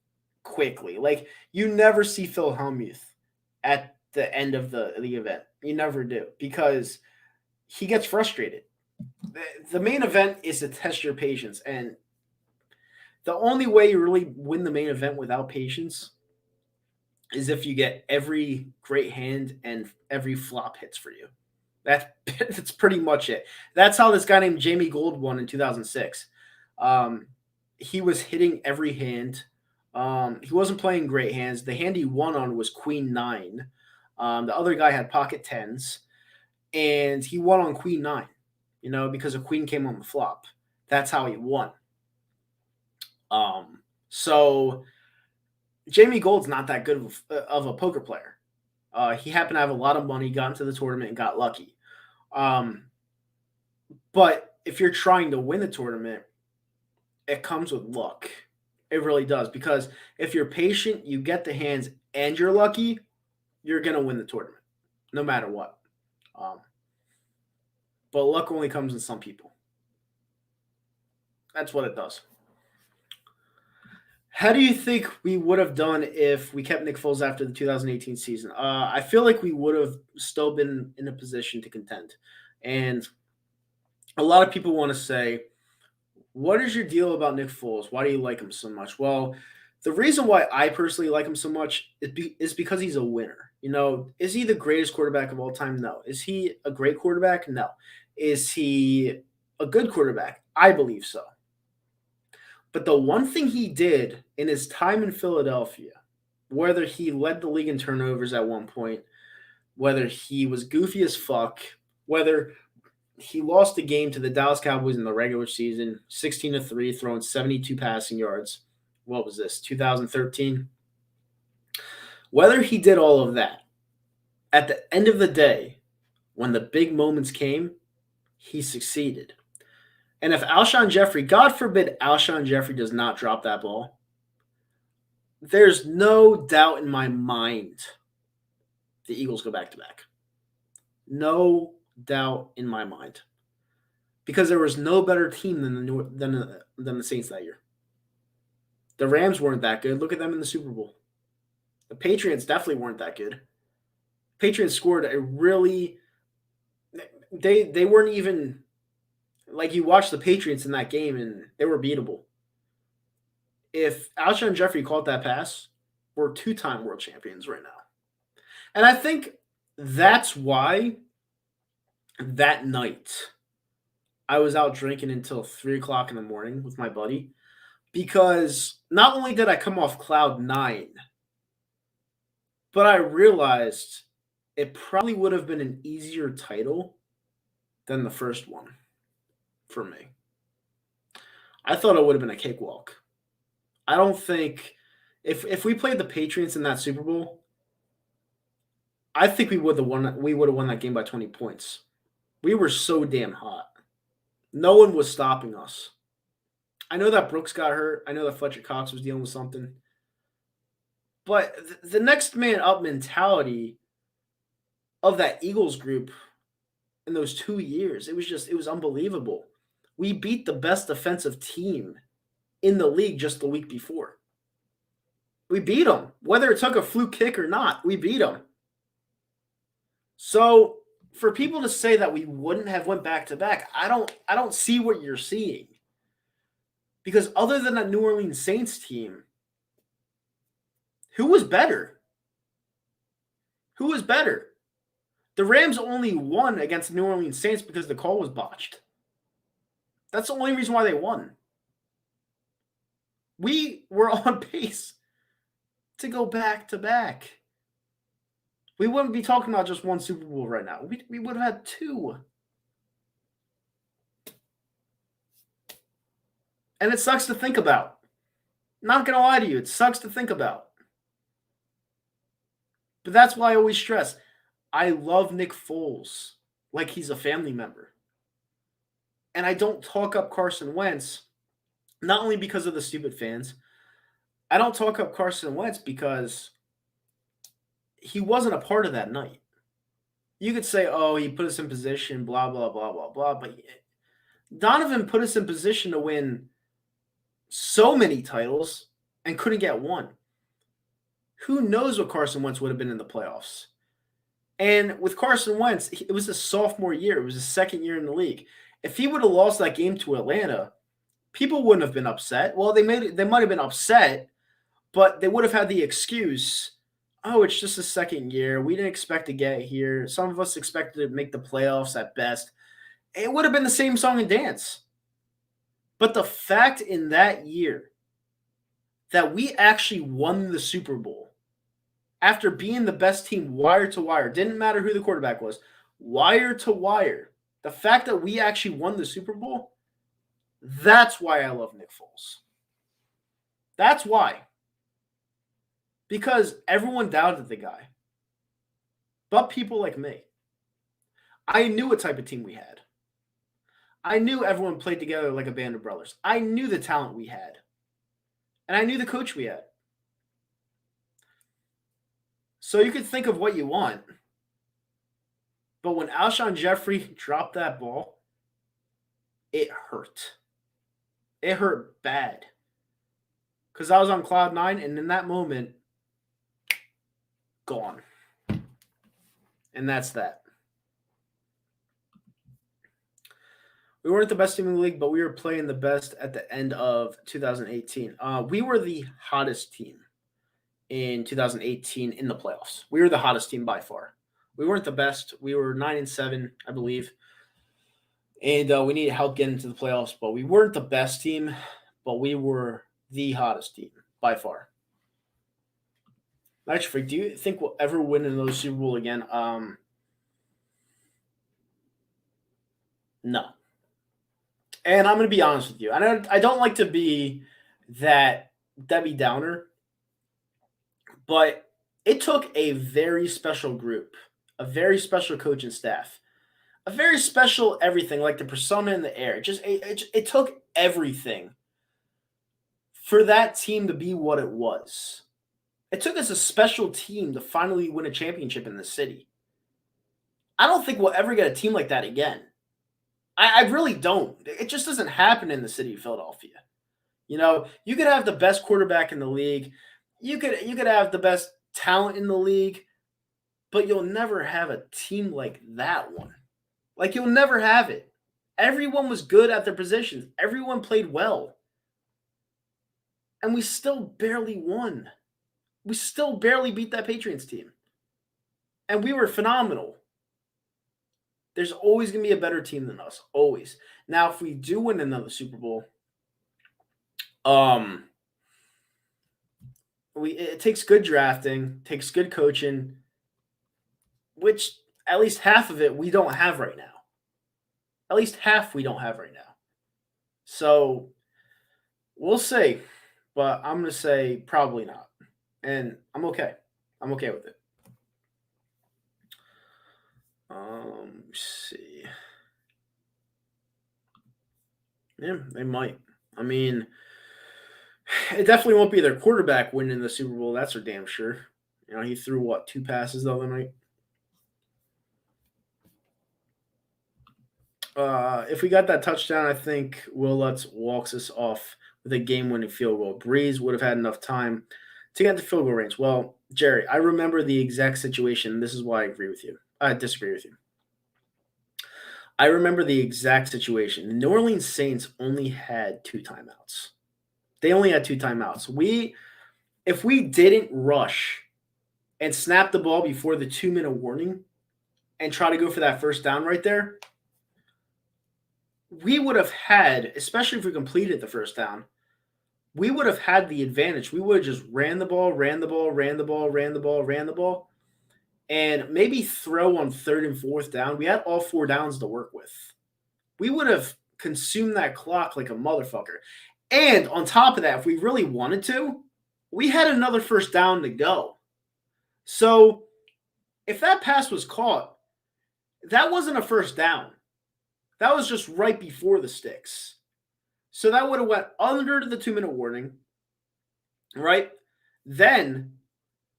quickly. Like you never see Phil Hellmuth at the end of the event. You never do, because he gets frustrated. The main event is to test your patience, and the only way you really win the main event without patience is if you get every great hand and every flop hits for you. That's pretty much it. That's how this guy named Jamie Gold won in 2006. He was hitting every hand. He wasn't playing great hands. The hand he won on was Queen 9. The other guy had pocket tens, and he won on Queen 9, because a queen came on the flop. That's how he won. So Jamie Gold's not that good of a poker player. He happened to have a lot of money, got into the tournament, and got lucky. But if you're trying to win the tournament, it comes with luck. It really does, because if you're patient, you get the hands, and you're lucky, you're going to win the tournament, no matter what. But luck only comes in some people. That's what it does. How do you think we would have done if we kept Nick Foles after the 2018 season? I feel like we would have still been in a position to contend. And a lot of people want to say, what is your deal about Nick Foles? Why do you like him so much? Well, the reason why I personally like him so much is because he's a winner. Is he the greatest quarterback of all time? No. Is he a great quarterback? No. Is he a good quarterback? I believe so. But the one thing he did in his time in Philadelphia, whether he led the league in turnovers at one point, whether he was goofy as fuck, whether he lost the game to the Dallas Cowboys in the regular season, 16-3, throwing 72 passing yards, what was this, 2013? Whether he did all of that, at the end of the day, when the big moments came, he succeeded. And if Alshon Jeffrey, God forbid Alshon Jeffrey does not drop that ball, there's no doubt in my mind the Eagles go back to back. No doubt in my mind. Because there was no better team than the Saints that year. The Rams weren't that good. Look at them in the Super Bowl. The Patriots definitely weren't that good. Patriots scored a really – they weren't even – like you watched the Patriots in that game and they were beatable. If Alshon Jeffrey caught that pass, we're two-time world champions right now. And I think that's why that night I was out drinking until 3 o'clock in the morning with my buddy, because not only did I come off cloud 9, but I realized it probably would have been an easier title than the first one for me. I thought it would have been a cakewalk. I don't think if we played the Patriots in that Super Bowl, I think we would have won that game by 20 points. We were so damn hot. No one was stopping us. I know that Brooks got hurt. I know that Fletcher Cox was dealing with something. But the next man up mentality of that Eagles group in those 2 years, it was unbelievable. We beat the best defensive team in the league just the week before. We beat them. Whether it took a fluke kick or not, we beat them. So for people to say that we wouldn't have went back-to-back, I don't see what you're seeing. Because other than that New Orleans Saints team, who was better? Who was better? The Rams only won against the New Orleans Saints because the call was botched. That's the only reason why they won. We were on pace to go back-to-back. We wouldn't be talking about just one Super Bowl right now. We would have had 2. And it sucks to think about. Not going to lie to you. It sucks to think about. But that's why I always stress, I love Nick Foles like he's a family member. And I don't talk up Carson Wentz, not only because of the stupid fans. I don't talk up Carson Wentz because he wasn't a part of that night. You could say, oh, he put us in position, blah, blah, blah, blah, blah. But Donovan put us in position to win so many titles and couldn't get one. Who knows what Carson Wentz would have been in the playoffs? And with Carson Wentz, it was his sophomore year. It was his second year in the league. If he would have lost that game to Atlanta, people wouldn't have been upset. Well, they might have been upset, but they would have had the excuse, oh, it's just a second year. We didn't expect to get here. Some of us expected to make the playoffs at best. It would have been the same song and dance. But the fact in that year that we actually won the Super Bowl after being the best team wire to wire, didn't matter who the quarterback was, wire to wire, the fact that we actually won the Super Bowl, that's why I love Nick Foles. That's why. Because everyone doubted the guy. But people like me. I knew what type of team we had. I knew everyone played together like a band of brothers. I knew the talent we had. And I knew the coach we had. So you could think of what you want. But when Alshon Jeffrey dropped that ball, it hurt. It hurt bad. Because I was on cloud 9, and in that moment, gone. And that's that. We weren't the best team in the league, but we were playing the best at the end of 2018. We were the hottest team in 2018 in the playoffs. We were the hottest team by far. We weren't the best. We were 9-7, I believe. And we needed help getting to the playoffs, but we weren't the best team, but we were the hottest team by far. Actually, do you think we'll ever win another Super Bowl again? No. And I'm going to be honest with you. I don't like to be that Debbie Downer, but it took a very special group, a very special coaching staff, a very special everything, like the persona in the air. It took everything for that team to be what it was. It took us a special team to finally win a championship in the city. I don't think we'll ever get a team like that again. I really don't. It just doesn't happen in the city of Philadelphia. You know, you could have the best quarterback in the league. You could have the best talent in the league, but you'll never have a team like that one. Like you'll never have it. Everyone was good at their positions. Everyone played well. And we still barely won. We still barely beat that Patriots team. And we were phenomenal. There's always going to be a better team than us. Always. Now, if we do win another Super Bowl, it takes good drafting, takes good coaching, which at least half of it we don't have right now. At least half we don't have right now. So we'll see. But I'm going to say probably not. And I'm okay. I'm okay with it. Let's see. Yeah, they might. I mean, it definitely won't be their quarterback winning the Super Bowl. That's for damn sure. You know, he threw what, 2 passes the other night. If we got that touchdown, I think Will Lutz walks us off with a game-winning field goal. Breeze would have had enough time to get to field goal range. Well, Jerry, I remember the exact situation. This is why I agree with you. I disagree with you. I remember the exact situation. The New Orleans Saints only had 2 timeouts. They only had 2 timeouts. If we didn't rush and snap the ball before the 2-minute warning and try to go for that first down right there, we would have had, especially if we completed the first down, we would have had the advantage. We would have just ran the ball, and maybe throw on 3rd and 4th down. We had all 4 downs to work with. We would have consumed that clock like a motherfucker. And on top of that, if we really wanted to, we had another first down to go. So if that pass was caught, that wasn't a first down. That was just right before the sticks. So that would have went under the 2-minute warning, right? Then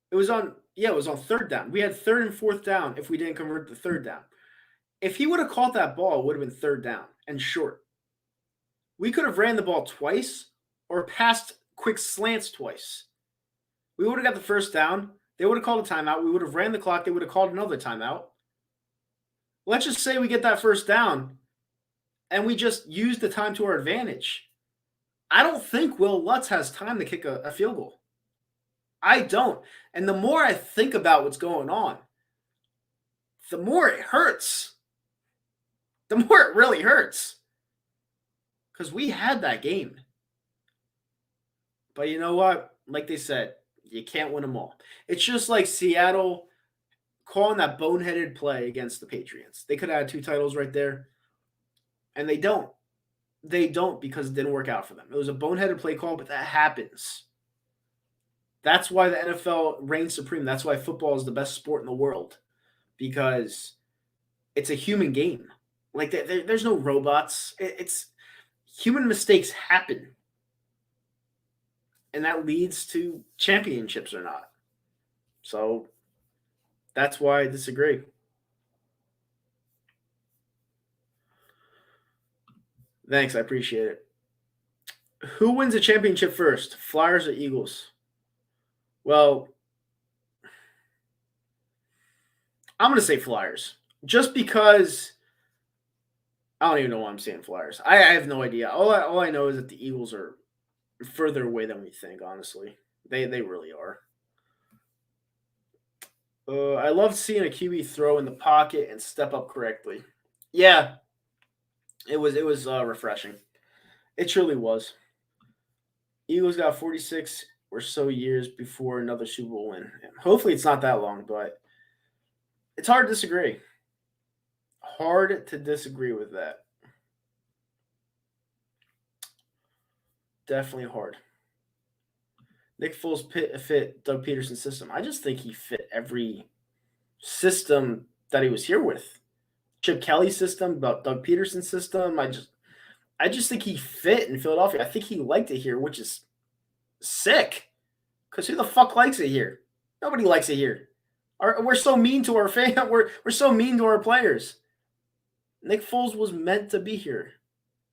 it was on 3rd down. We had 3rd and 4th down if we didn't convert the 3rd down. If he would have caught that ball, it would have been 3rd down and short. We could have ran the ball twice or passed quick slants twice. We would have got the first down. They would have called a timeout. We would have ran the clock. They would have called another timeout. Let's just say we get that first down and we just use the time to our advantage. I don't think Will Lutz has time to kick a field goal. I don't. And the more I think about what's going on, the more it hurts. The more it really hurts. Because we had that game. But you know what? Like they said, you can't win them all. It's just like Seattle calling that boneheaded play against the Patriots. They could have had 2 titles right there. And they don't. They don't because it didn't work out for them. It was a boneheaded play call, but that happens. That's why the NFL reigns supreme. That's why football is the best sport in the world. Because it's a human game. Like, there's no robots. It's human mistakes happen. And that leads to championships or not. So that's why I disagree. Thanks, I appreciate it. Who wins a championship first, Flyers or Eagles? Well, I'm going to say Flyers. Just because I don't even know why I'm saying Flyers. I have no idea. All I know is that the Eagles are further away than we think, honestly. They really are. I love seeing a QB throw in the pocket and step up correctly. Yeah, it was refreshing. It truly was. Eagles got 46 or so years before another Super Bowl win. Hopefully it's not that long, but it's hard to disagree. Hard to disagree with that. Definitely hard. Nick Foles fit Doug Peterson's system. I just think he fit every system that he was here with. Chip Kelly's system, about Doug Peterson's system. I just think he fit in Philadelphia. I think he liked it here, which is sick. Because who the fuck likes it here? Nobody likes it here. We're so mean to our fans. We're so mean to our players. Nick Foles was meant to be here.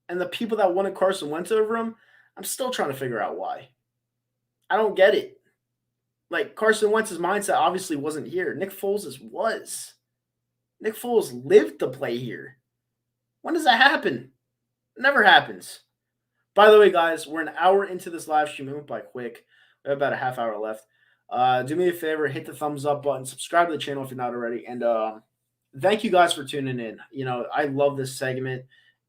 And the people that wanted Carson Wentz over him, I'm still trying to figure out why. I don't get it. Like, Carson Wentz's mindset obviously wasn't here. Nick Foles' was. Nick Foles lived to play here. When does that happen? It never happens. By the way, guys, we're an hour into this live stream. It went by quick. We have about a half hour left. Do me a favor, hit the thumbs up button, subscribe to the channel if you're not already, and thank you guys for tuning in. You know, I love this segment,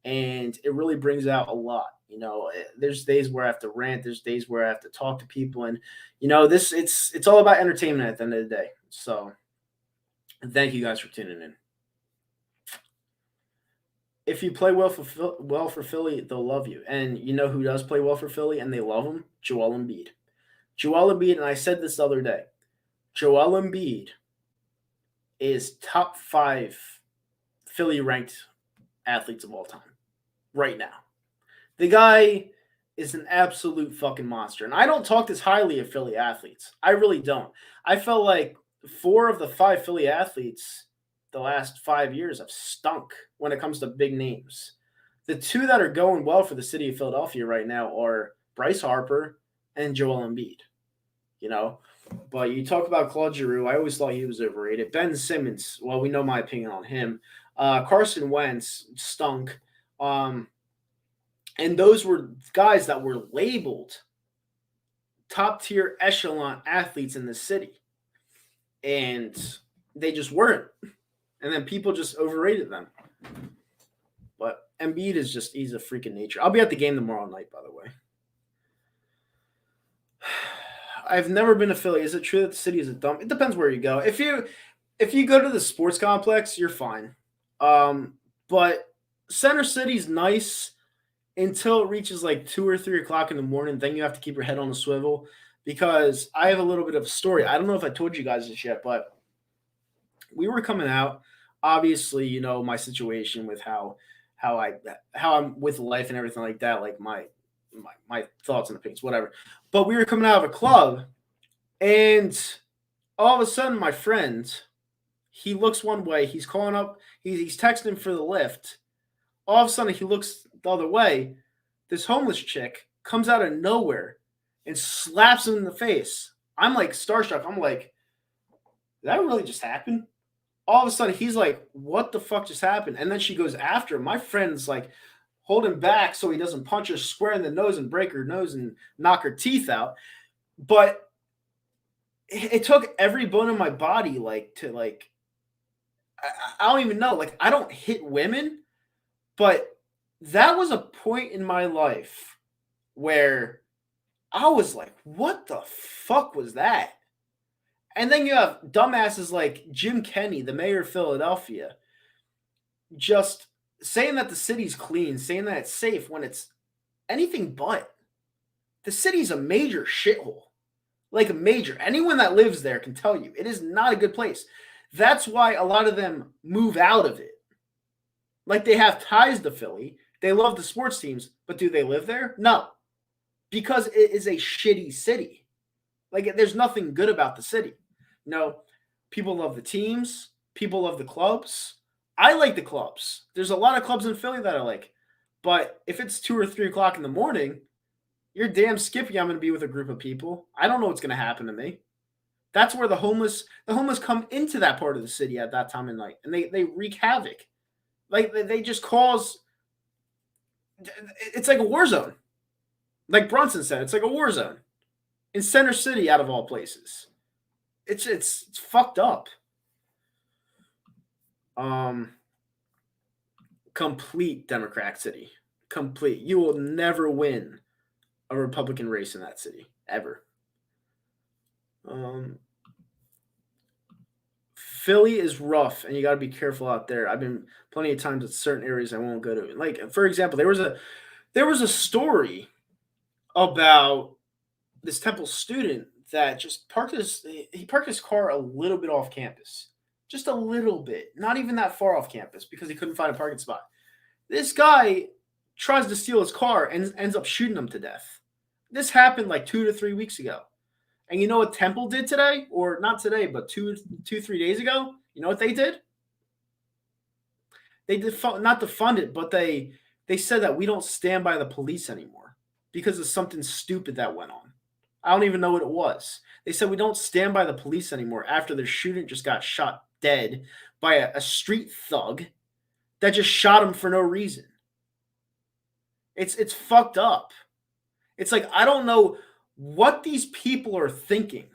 and it really brings out a lot. You know, there's days where I have to rant, there's days where I have to talk to people, and you know, it's all about entertainment at the end of the day. So, thank you guys for tuning in. If you play well for Philly, they'll love you. And you know who does play well for Philly and they love him? Joel Embiid. Joel Embiid, and I said this the other day, Joel Embiid is top 5 Philly ranked athletes of all time right now. The guy is an absolute fucking monster. And I don't talk this highly of Philly athletes. I really don't. I felt like 4 of the 5 Philly athletes the last 5 years have stunk when it comes to big names. The 2 that are going well for the city of Philadelphia right now are Bryce Harper and Joel Embiid. You know, but you talk about Claude Giroux. I always thought he was overrated. Ben Simmons, well, we know my opinion on him. Carson Wentz stunk. And those were guys that were labeled top-tier echelon athletes in the city. And they just weren't. And then people just overrated them. But Embiid is just, he's a freaking nature. I'll be at the game tomorrow night, by the way. I've never been to Philly. Is it true that the city is a dump? It depends where you go. If you go to the sports complex, you're fine. But Center City's nice until it reaches like 2 or 3 o'clock in the morning. Then you have to keep your head on a swivel because I have a little bit of a story. I don't know if I told you guys this yet, but we were coming out. Obviously, you know my situation with how I'm with life and everything like that. Like my thoughts and opinions, whatever. But we were coming out of a club, and all of a sudden, my friend, he looks one way. He's calling up. He's texting for the lift. All of a sudden, he looks the other way. This homeless chick comes out of nowhere and slaps him in the face. I'm like starstruck. I'm like, did that really just happen? All of a sudden, he's like, what the fuck just happened? And then she goes after him. My friend's like, hold him back so he doesn't punch her square in the nose and break her nose and knock her teeth out. But it took every bone in my body, I don't even know. Like, I don't hit women, but that was a point in my life where I was like, what the fuck was that? And then you have dumbasses like Jim Kenney, the mayor of Philadelphia, just saying that the city's clean, saying that it's safe when it's anything but. The city's a major shithole. Like a major. Anyone that lives there can tell you it is not a good place. That's why a lot of them move out of it. Like they have ties to Philly. They love the sports teams, but do they live there? No. Because it is a shitty city. Like there's nothing good about the city. No, people love the teams. People love the clubs. I like the clubs. There's a lot of clubs in Philly that I like. But if it's 2 or 3 o'clock in the morning, you're damn skippy I'm going to be with a group of people. I don't know what's going to happen to me. That's where the homeless come into that part of the city at that time of night. And they wreak havoc. Like they just cause – it's like a war zone. Like Brunson said, it's like a war zone. In Center City, out of all places. It's fucked up. Complete Democrat city. Complete. You will never win a Republican race in that city. Ever. Philly is rough, and you got to be careful out there. I've been plenty of times at certain areas I won't go to. Like, for example, there was a story about this Temple student that just parked his car a little bit off campus. Just a little bit. Not even that far off campus because he couldn't find a parking spot. This guy tries to steal his car and ends up shooting him to death. This happened like 2 to 3 weeks ago. And you know what Temple did today? Or not today, but 3 days ago? You know what they did? They did not defund it, but they said that we don't stand by the police anymore because of something stupid that went on. I don't even know what it was. They said we don't stand by the police anymore after the student just got shot dead by a street thug that just shot him for no reason. It's fucked up. It's like, I don't know what these people are thinking.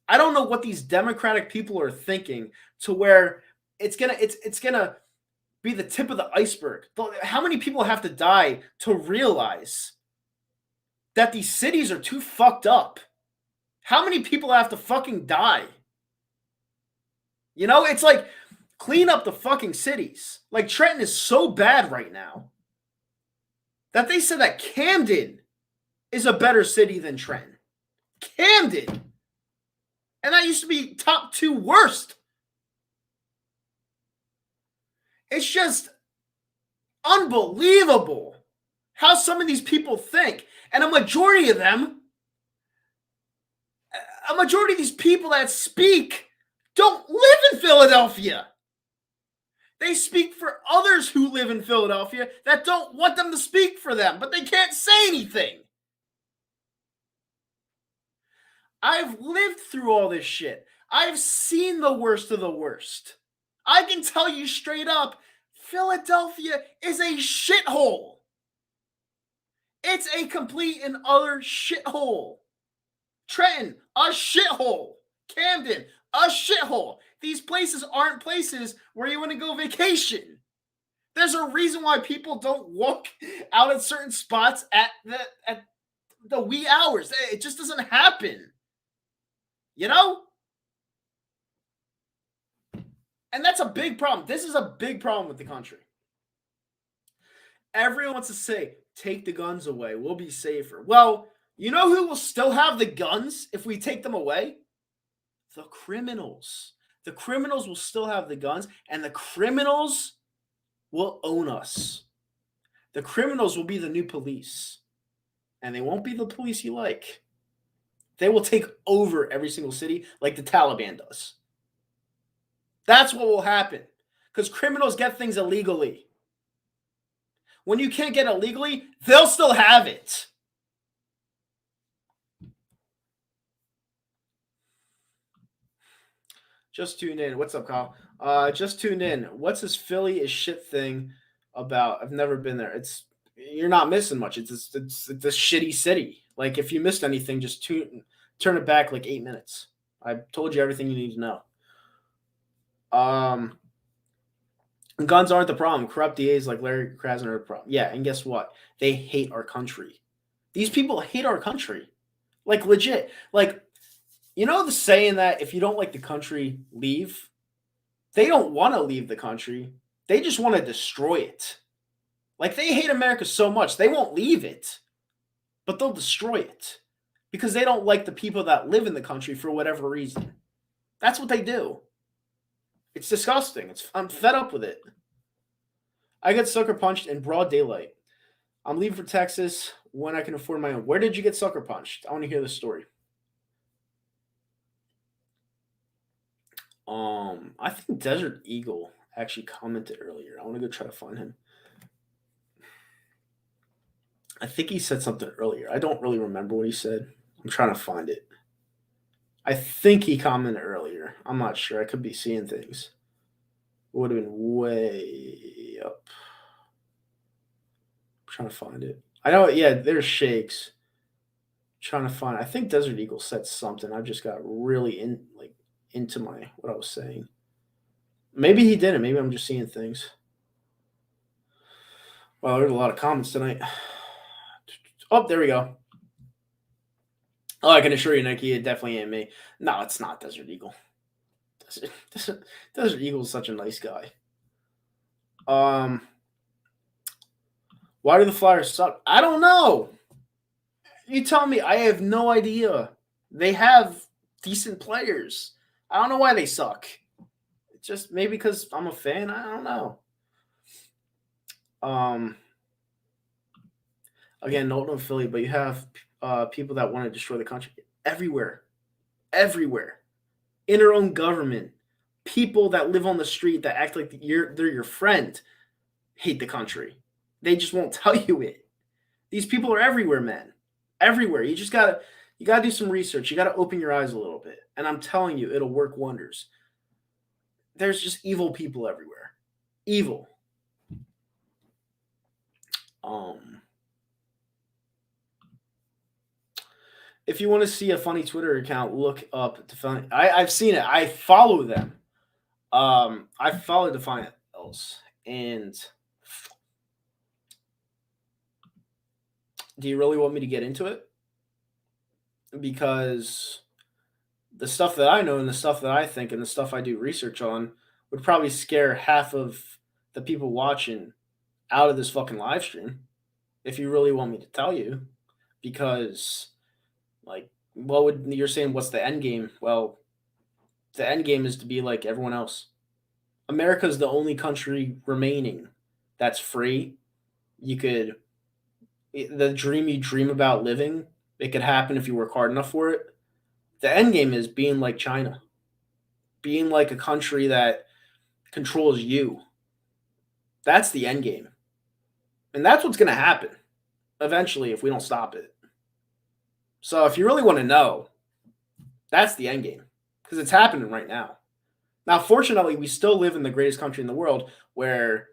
I don't know what these Democratic people are thinking to where it's gonna be the tip of the iceberg. How many people have to die to realize that these cities are too fucked up? How many people have to fucking die? You know, it's like, clean up the fucking cities. Like, Trenton is so bad right now that they said that Camden is a better city than Trenton. Camden. And that used to be top 2 worst. It's just unbelievable how some of these people think. And a majority of these people that speak don't live in Philadelphia. They speak for others who live in Philadelphia that don't want them to speak for them, but they can't say anything. I've lived through all this shit. I've seen the worst of the worst. I can tell you straight up, Philadelphia is a shithole. It's a complete and utter shithole. Trenton, a shithole. Camden, a shithole. These places aren't places where you want to go vacation. There's a reason why people don't walk out at certain spots at the wee hours. It just doesn't happen. You know? And that's a big problem. This is a big problem with the country. Everyone wants to say, take the guns away. We'll be safer. Well, you know who will still have the guns if we take them away? The criminals. The criminals will still have the guns, and the criminals will own us. The criminals will be the new police, and they won't be the police you like. They will take over every single city like the Taliban does. That's what will happen, because criminals get things illegally. When you can't get it legally, they'll still have it. Just tuned in. What's up, Kyle? Just tuned in. What's this Philly is shit thing about? I've never been there. You're not missing much. It's a shitty city. Like, if you missed anything, just turn it back like 8 minutes. I told you everything you need to know. Guns aren't the problem. Corrupt DAs like Larry Krasner are the problem. Yeah, and guess what? They hate our country. These people hate our country. Like, legit. Like, you know the saying that if you don't like the country, leave? They don't want to leave the country. They just want to destroy it. Like, they hate America so much, they won't leave it. But they'll destroy it. Because they don't like the people that live in the country for whatever reason. That's what they do. It's disgusting. I'm fed up with it. I get sucker punched in broad daylight. I'm leaving for Texas when I can afford my own. Where did you get sucker punched? I want to hear the story. I think Desert Eagle actually commented earlier. I want to go try to find him. I think he said something earlier. I don't really remember what he said. I'm trying to find it. I think he commented earlier. I'm not sure. I could be seeing things. It would have been way up. I'm trying to find it. I know, yeah, there's Shakes. I'm trying to find it. I think Desert Eagle said something. I've just got really into what I was saying. Maybe he didn't. Maybe I'm just seeing things. Well, there's a lot of comments tonight. Oh, there we go. Oh, I can assure you, Nike, it definitely ain't me. No, it's not Desert Eagle. Desert Eagle is such a nice guy. Why do the Flyers suck? I don't know. You tell me, I have no idea. They have decent players. I don't know why they suck. It's just maybe because I'm a fan. I don't know. Um, Again, no Philly, but you have people that want to destroy the country everywhere, everywhere, in our own government. People that live on the street that act like they're your friend hate the country. They just won't tell you it. These people are everywhere, man. Everywhere. You gotta do some research. You gotta open your eyes a little bit. And I'm telling you, it'll work wonders. There's just evil people everywhere. Evil. Um if you want to see a funny Twitter account, look up Defiant. I've seen it. I follow them. I follow Defiant Else. And do you really want me to get into it? Because the stuff that I know and the stuff that I think and the stuff I do research on would probably scare half of the people watching out of this fucking live stream if you really want me to tell you. Because, like, what would you're saying? What's the end game? Well, the end game is to be like everyone else. America is the only country remaining that's free. You could the dream you dream about living. It could happen if you work hard enough for it. The end game is being like China, being like a country that controls you. That's the end game. And that's what's going to happen eventually if we don't stop it. So if you really want to know, that's the end game because it's happening right now. Now, fortunately, we still live in the greatest country in the world where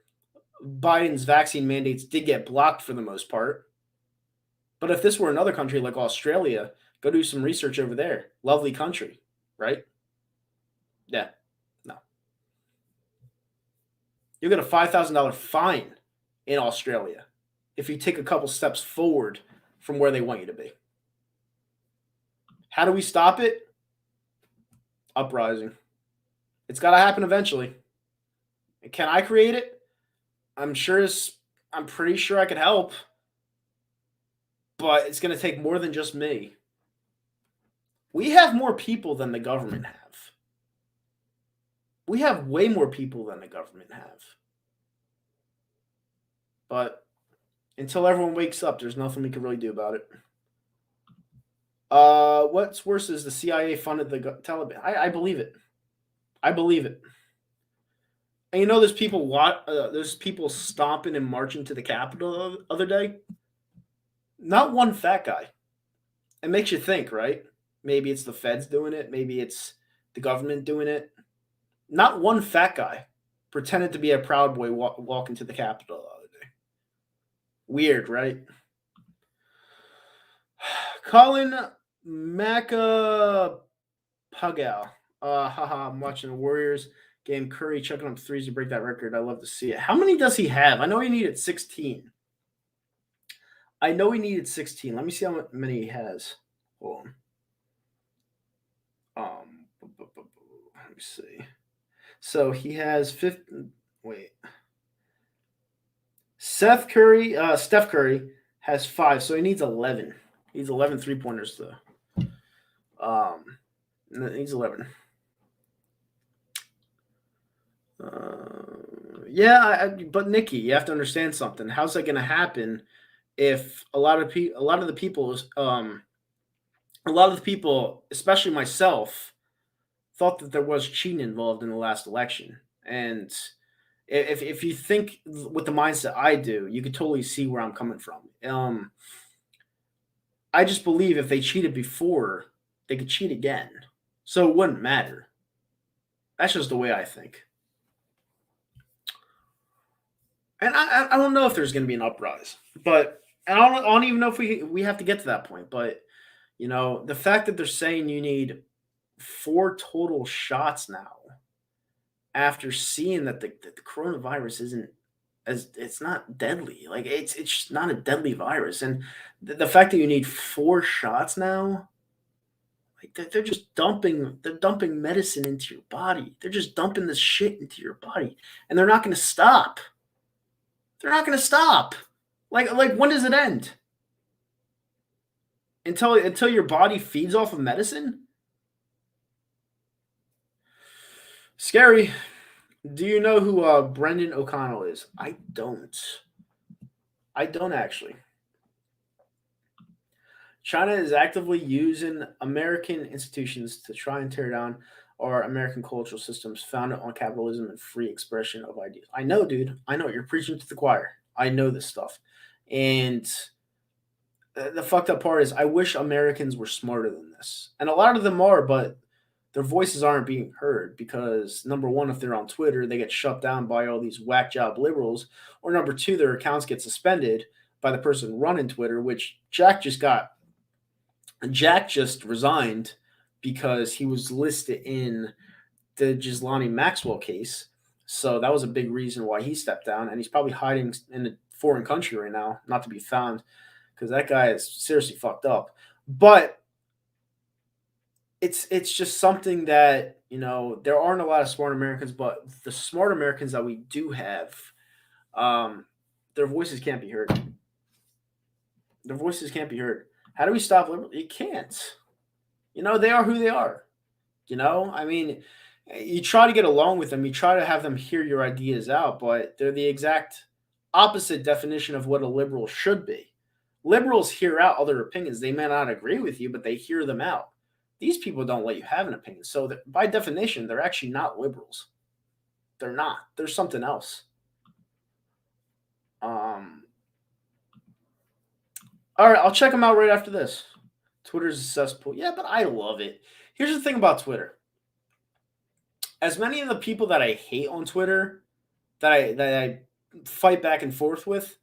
Biden's vaccine mandates did get blocked for the most part. But if this were another country like Australia, go do some research over there. Lovely country, right? Yeah, no. You'll get a $5,000 fine in Australia if you take a couple steps forward from where they want you to be. How do we stop it? Uprising. It's got to happen eventually. And can I create it? I'm pretty sure I could help. But it's going to take more than just me. We have more people than the government have. We have way more people than the government have. But until everyone wakes up, there's nothing we can really do about it. What's worse is the CIA funded the Taliban. I believe it. I believe it. And you know, there's people stomping and marching to the Capitol the other day. Not one fat guy. It makes you think, right? Maybe it's the feds doing it. Maybe it's the government doing it. Not one fat guy pretended to be a Proud Boy walking to the Capitol the other day. Weird, right? Colin Macapagao. I'm watching the Warriors game. Curry chucking up threes to break that record. I love to see it. How many does he have? I know he needed 16. Let me see how many he has. Hold on. Let me see. So he has 15. Wait. Steph Curry has 5, so he needs 11. He needs 11 3-pointers though. He needs 11. But Nikki, you have to understand something. How's that going to happen if a lot of the people, especially myself, thought that there was cheating involved in the last election? And if you think with the mindset I do, you could totally see where I'm coming from. I just believe if they cheated before, they could cheat again. So it wouldn't matter. That's just the way I think. And I don't know if there's going to be an uprise, but I don't even know if we have to get to that point. But you know, the fact that they're saying you need 4 total shots now, after seeing that the coronavirus it's not deadly. Like it's just not a deadly virus, and the fact that you need 4 shots now, like they're just dumping medicine into your body. They're just dumping this shit into your body, and they're not going to stop. They're not going to stop. Like when does it end? until your body feeds off of medicine? Scary. Do you know who Brendan O'Connell is? I don't. I don't actually. China is actively using American institutions to try and tear down our American cultural systems founded on capitalism and free expression of ideas. I know, dude. I know. You're preaching to the choir. I know this stuff. And the fucked up part is I wish Americans were smarter than this. And a lot of them are, but their voices aren't being heard because number one, if they're on Twitter, they get shut down by all these whack job liberals, or number two, their accounts get suspended by the person running Twitter, which Jack just resigned because he was listed in the Ghislaine Maxwell case. So that was a big reason why he stepped down, and he's probably hiding in a foreign country right now, not to be found, because that guy is seriously fucked up. But it's just something that, there aren't a lot of smart Americans, but the smart Americans that we do have, their voices can't be heard. Their voices can't be heard. How do we stop liberal? You can't. They are who they are. I mean, you try to get along with them. You try to have them hear your ideas out, but they're the exact opposite definition of what a liberal should be. Liberals hear out other opinions. They may not agree with you, but they hear them out. These people don't let you have an opinion. So by definition, they're actually not liberals. They're not. They're something else. All right, I'll check them out right after this. Twitter's a cesspool. Yeah, but I love it. Here's the thing about Twitter. As many of the people that I hate on Twitter, that I fight back and forth with,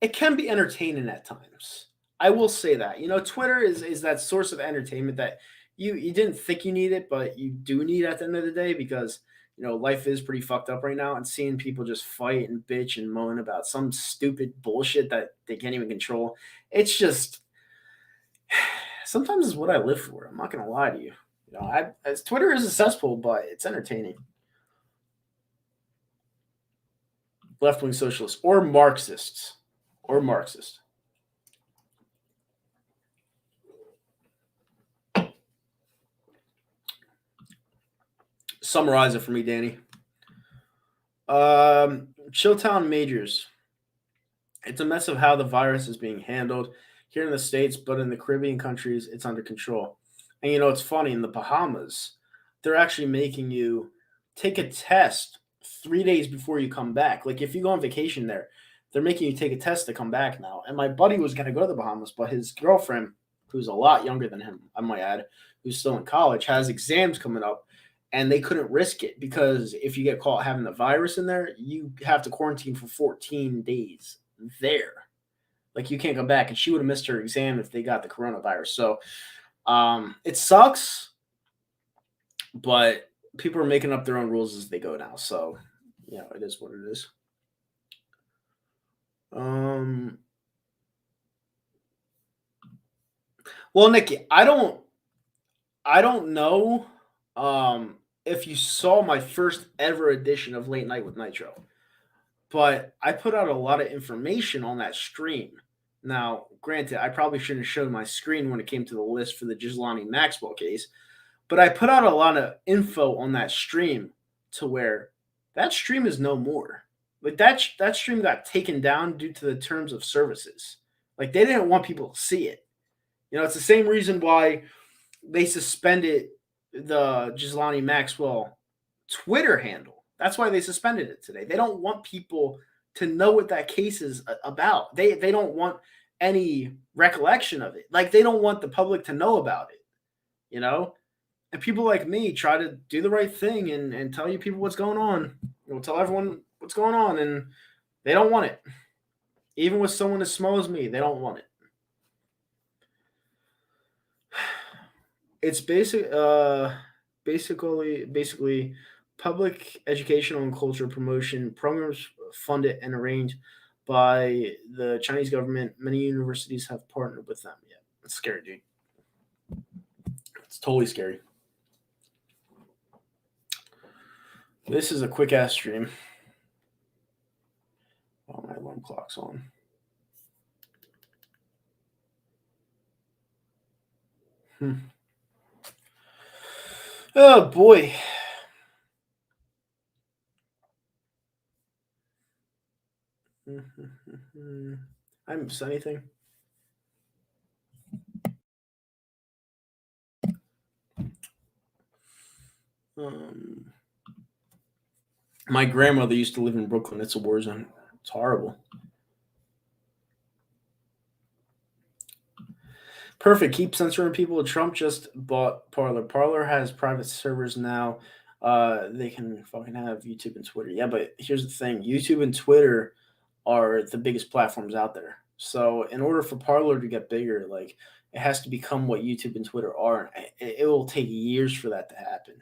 it can be entertaining at times. I will say that. Twitter is that source of entertainment that you didn't think you need it, but you do need at the end of the day because, life is pretty fucked up right now, and seeing people just fight and bitch and moan about some stupid bullshit that they can't even control. It's just, sometimes it's what I live for. I'm not going to lie to you. As Twitter is a cesspool, but it's entertaining. Left-wing socialists or Marxists. Summarize it for me, Danny. Chilltown Majors. It's a mess of how the virus is being handled here in the States, but in the Caribbean countries, it's under control. And it's funny, in the Bahamas, they're actually making you take a test 3 days before you come back. Like if you go on vacation there, they're making you take a test to come back now. And my buddy was going to go to the Bahamas, but his girlfriend, who's a lot younger than him, I might add, who's still in college, has exams coming up. And they couldn't risk it because if you get caught having the virus in there, you have to quarantine for 14 days there. Like you can't come back. And she would have missed her exam if they got the coronavirus. So it sucks, but people are making up their own rules as they go now. So, it is what it is. Well, Nikki, I don't know if you saw my first ever edition of Late Night with Nitro, but I put out a lot of information on that stream. Now, granted, I probably shouldn't have shown my screen when it came to the list for the Ghislaine Maxwell case, but I put out a lot of info on that stream to where that stream is no more. Like that stream got taken down due to the terms of services. Like they didn't want people to see it. It's the same reason why they suspended the Ghislaine Maxwell Twitter handle. That's why they suspended it today. They don't want people to know what that case is about. They don't want any recollection of it. Like they don't want the public to know about it, And people like me try to do the right thing and tell you people what's going on. We'll tell everyone what's going on, and they don't want it. Even with someone as small as me, they don't want it. It's basically public educational and cultural promotion programs funded and arranged by the Chinese government. Many universities have partnered with them. Yeah, it's scary, dude. It's totally scary. This is a quick ass stream. Oh, my alarm clock's on. Hmm. Oh boy. I miss anything. Um, my grandmother used to live in Brooklyn. It's a war zone. It's horrible. Perfect. Keep censoring people. Trump just bought Parler. Parler has private servers now. They can fucking have YouTube and Twitter. Yeah, but here's the thing: YouTube and Twitter are the biggest platforms out there. So in order for Parler to get bigger, like it has to become what YouTube and Twitter are. It will take years for that to happen.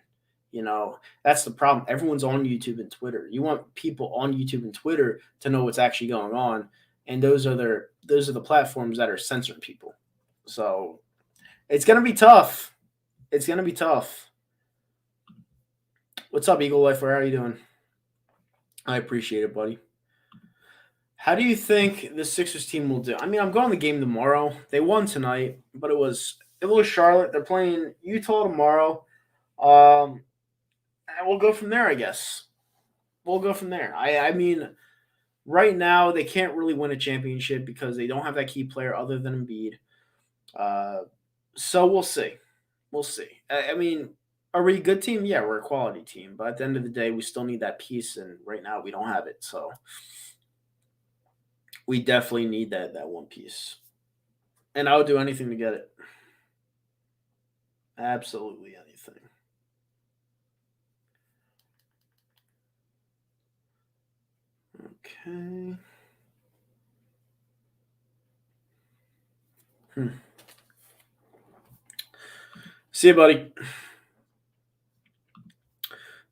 That's the problem. Everyone's on YouTube and Twitter. You want people on YouTube and Twitter to know what's actually going on, and those are the platforms that are censoring people. So it's gonna be tough. It's gonna be tough. What's up, Eagle Lifer? How are you doing? I appreciate it, buddy. How do you think the Sixers team will do? I mean, I'm going to the game tomorrow. They won tonight, but it was Charlotte. They're playing Utah tomorrow. And we'll go from there, I guess. We'll go from there. I mean, right now they can't really win a championship because they don't have that key player other than Embiid. Uh, so we'll see. We'll see. I mean, are we a good team? Yeah, we're a quality team. But at the end of the day, we still need that piece, and right now we don't have it. So we definitely need that one piece. And I would do anything to get it. Absolutely anything. Okay. See you, buddy.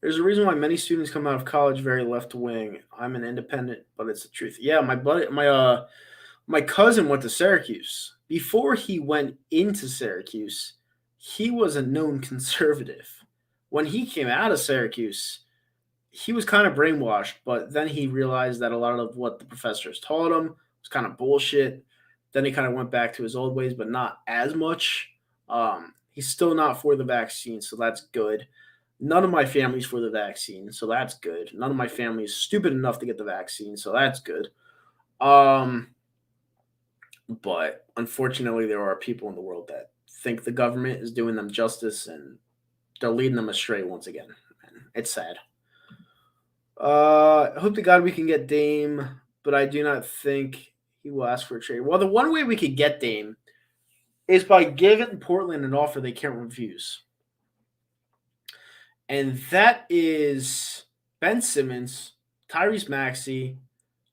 There's a reason why many students come out of college very left wing. I'm an independent, but it's the truth. Yeah, my cousin went to Syracuse. Before he went into Syracuse, he was a known conservative. When he came out of Syracuse, he was kind of brainwashed, but then he realized that a lot of what the professors taught him was kind of bullshit. Then he kind of went back to his old ways, but not as much. He's still not for the vaccine, so that's good. None of my family's for the vaccine, so that's good. None of my family is stupid enough to get the vaccine, so that's good. Um, but unfortunately, there are people in the world that think the government is doing them justice and they're leading them astray once again. And it's sad. I hope to God we can get Dame, but I do not think he will ask for a trade. Well, the one way we could get Dame is by giving Portland an offer they can't refuse. And that is Ben Simmons, Tyrese Maxey,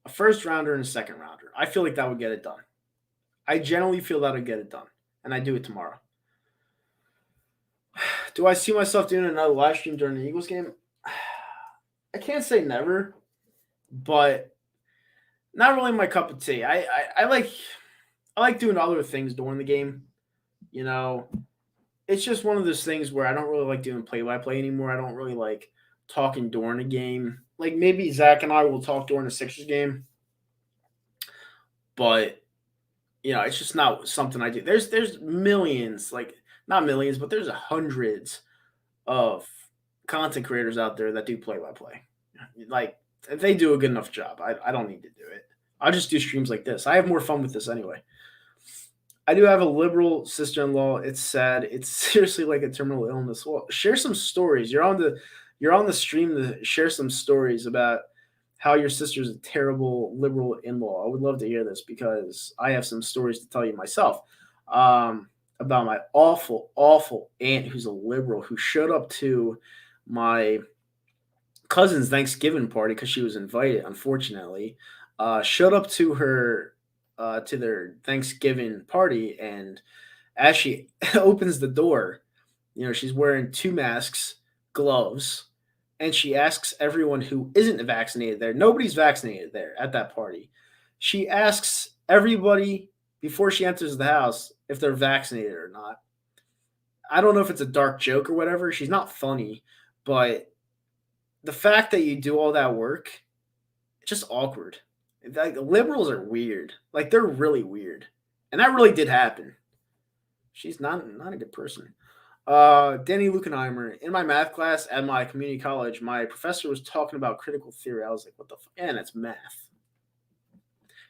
a first rounder and a second rounder. I feel like that would get it done. I generally feel that would get it done. And I do it tomorrow. Do I see myself doing another live stream during the Eagles game? I can't say never, but not really my cup of tea. I like doing other things during the game. You know, it's just one of those things where I don't really like doing play by play anymore. I don't really like talking during a game. Like maybe Zach and I will talk during the Sixers game, but it's just not something I do. There's millions, like not millions, but there's hundreds of content creators out there that do play by play. Like if they do a good enough job, I don't need to do it. I'll just do streams like this. I have more fun with this anyway. I do have a liberal sister-in-law. It's sad. It's seriously like a terminal illness. Well, share some stories. You're on the stream to share some stories about how your sister's a terrible liberal in-law. I would love to hear this because I have some stories to tell you myself about my awful, awful aunt who's a liberal who showed up to my cousin's Thanksgiving party because she was invited. Unfortunately, showed up to their Thanksgiving party, and as she opens the door, she's wearing two masks, gloves, and she asks everyone who isn't vaccinated there. Nobody's vaccinated there at that party. She asks everybody before she enters the house if they're vaccinated or not. I don't know if it's a dark joke or whatever. She's not funny, but the fact that you do all that work, it's just awkward. Like liberals are weird. Like they're really weird. And that really did happen. She's not a good person. Danny Lukenheimer. In my math class at my community college, my professor was talking about critical theory. I was like, what the fuck? And it's math.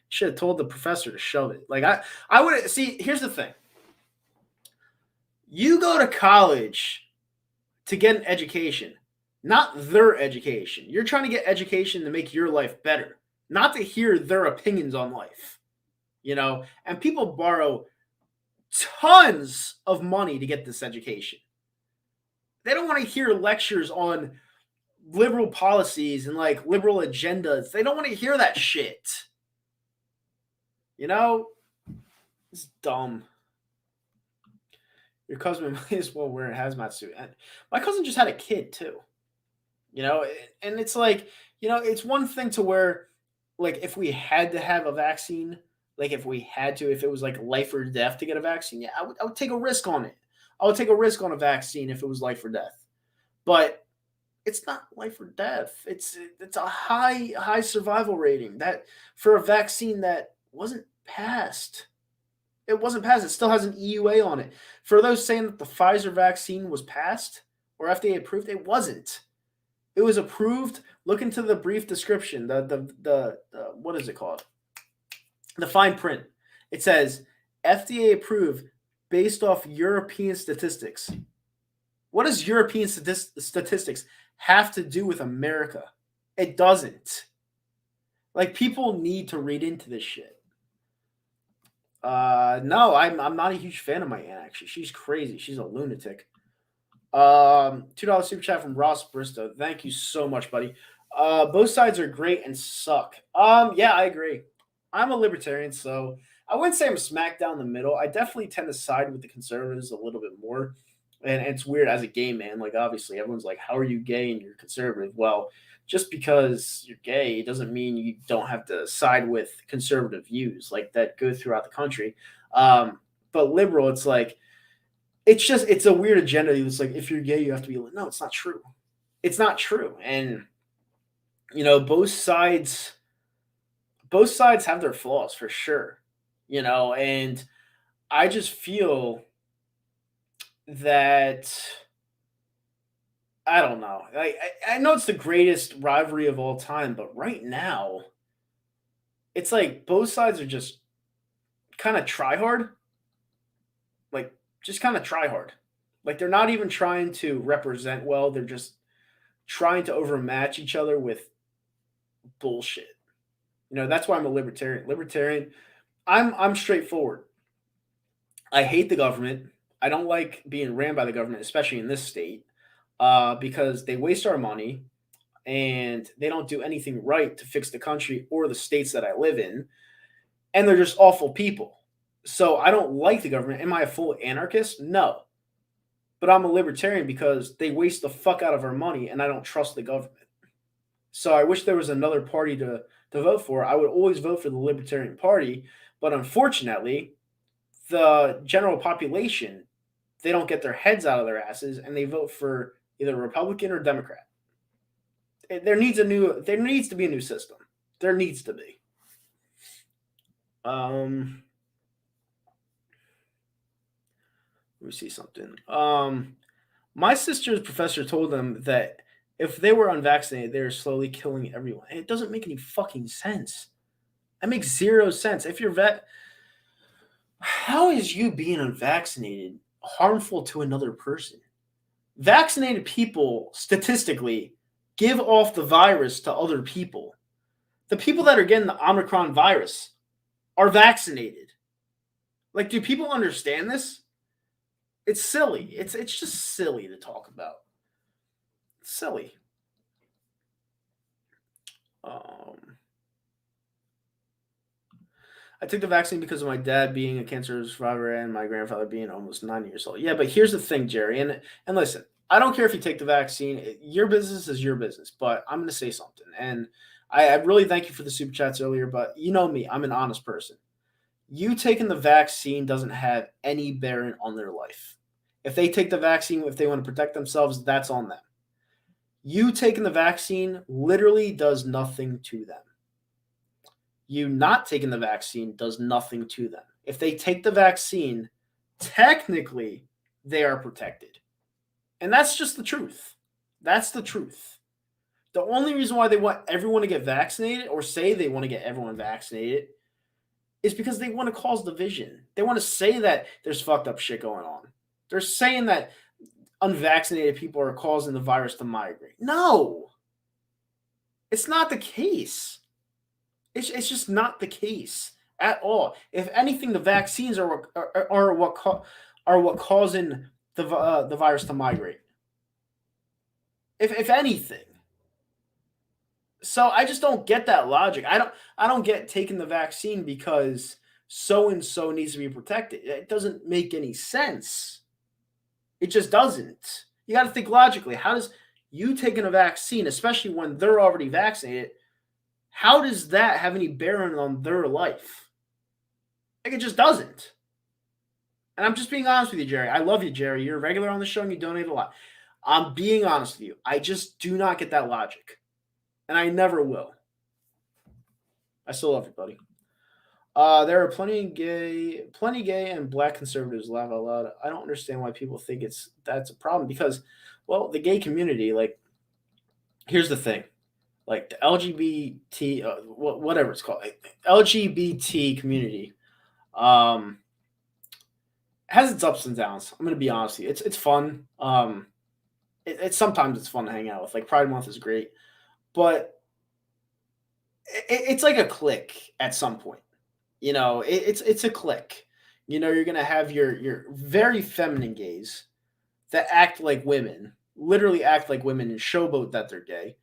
Should have told the professor to shove it. Like I would see. Here's the thing. You go to college to get an education, not their education. You're trying to get education to make your life better, not to hear their opinions on life. And people borrow tons of money to get this education. They don't want to hear lectures on liberal policies and like liberal agendas. They don't want to hear that shit. It's dumb. Your cousin may as well wear a hazmat suit. And my cousin just had a kid too. And it's like, it's one thing to where, like, if we had to have a vaccine, like if it was like life or death to get a vaccine, yeah, I would take a risk on it. I would take a risk on a vaccine if it was life or death. But it's not life or death. It's a high survival rating that for a vaccine that wasn't passed. It wasn't passed. It still has an EUA on it. For those saying that the Pfizer vaccine was passed or FDA approved, it wasn't. It was approved. Look into the brief description. The what is it called? The fine print. It says FDA approved based off European statistics. What does European statistics have to do with America? It doesn't. Like, people need to read into this shit. No, I'm not a huge fan of my aunt, actually. She's crazy. She's a lunatic. $2 super chat from Ross Bristow. Thank you so much, buddy. Both sides are great and suck. Yeah, I agree. I'm a libertarian, so I wouldn't say I'm smack down the middle. I definitely tend to side with the conservatives a little bit more. And it's weird as a gay man. Like, obviously, everyone's like, how are you gay and you're conservative? Well, just because you're gay doesn't mean you don't have to side with conservative views like that go throughout the country. But liberal, it's like, it's a weird agenda. It's like, if you're gay, you have to be like, no, it's not true. It's not true. And, both sides have their flaws for sure, and I just feel that, I don't know. I know it's the greatest rivalry of all time, but right now, it's like both sides are just kind of try hard. Like, just kind of try hard. Like, they're not even trying to represent well. They're just trying to overmatch each other with bullshit. That's why I'm a libertarian. I'm straightforward. I hate the government. I don't like being ran by the government, especially in this state, because they waste our money and they don't do anything right to fix the country or the states that I live in. And they're just awful people. So I don't like the government. Am I a full anarchist? No. But I'm a libertarian because they waste the fuck out of our money and I don't trust the government. So I wish there was another party to vote for. I would always vote for the Libertarian Party. But unfortunately, the general population, they don't get their heads out of their asses and they vote for either Republican or Democrat. There needs to be a new system. There needs to be. Let me see something. My sister's professor told them that if they were unvaccinated, they were slowly killing everyone. And it doesn't make any fucking sense. It makes zero sense. If you're how is you being unvaccinated harmful to another person? Vaccinated people, statistically, give off the virus to other people. The people that are getting the Omicron virus are vaccinated. Like, do people understand this? It's silly. It's just silly to talk about. It's silly. I took the vaccine because of my dad being a cancer survivor and my grandfather being almost 90 years old. Yeah, but here's the thing, Jerry, and listen, I don't care if you take the vaccine. Your business is your business, but I'm going to say something. And I really thank you for the super chats earlier, but you know me, I'm an honest person. You taking the vaccine doesn't have any bearing on their life. If they take the vaccine, if they want to protect themselves, that's on them. You taking the vaccine literally does nothing to them. You not taking the vaccine does nothing to them. If they take the vaccine, technically they are protected. And that's just the truth. That's the truth. The only reason why they want everyone to get vaccinated or say they want to get everyone vaccinated is because they want to cause division. They want to say that there's fucked up shit going on. They're saying that unvaccinated people are causing the virus to migrate. No, it's not the case. It's just not the case at all. If anything, the vaccines are what causing the virus to migrate. If anything. So I just don't get that logic. I don't get taking the vaccine because so and so needs to be protected. It doesn't make any sense. It just doesn't. You got to think logically. How does you taking a vaccine, especially when they're already vaccinated, how does that have any bearing on their life? Like, it just doesn't. And I'm just being honest with you, Jerry. I love you, Jerry. You're a regular on the show and you donate a lot. I'm being honest with you. I just do not get that logic. And I never will. I still love you, buddy. There are plenty gay and black conservatives laugh out loud. I don't understand why people think that's a problem because, well, the gay community, like, here's the thing, like the LGBT, whatever it's called, LGBT community, has its ups and downs. I'm gonna be honest with you. It's fun. It's sometimes it's fun to hang out with. Like Pride Month is great, but it's like a clique at some point. You know, it's a clique. You know, you're gonna have your very feminine gays that act like women, literally act like women and showboat that they're gay,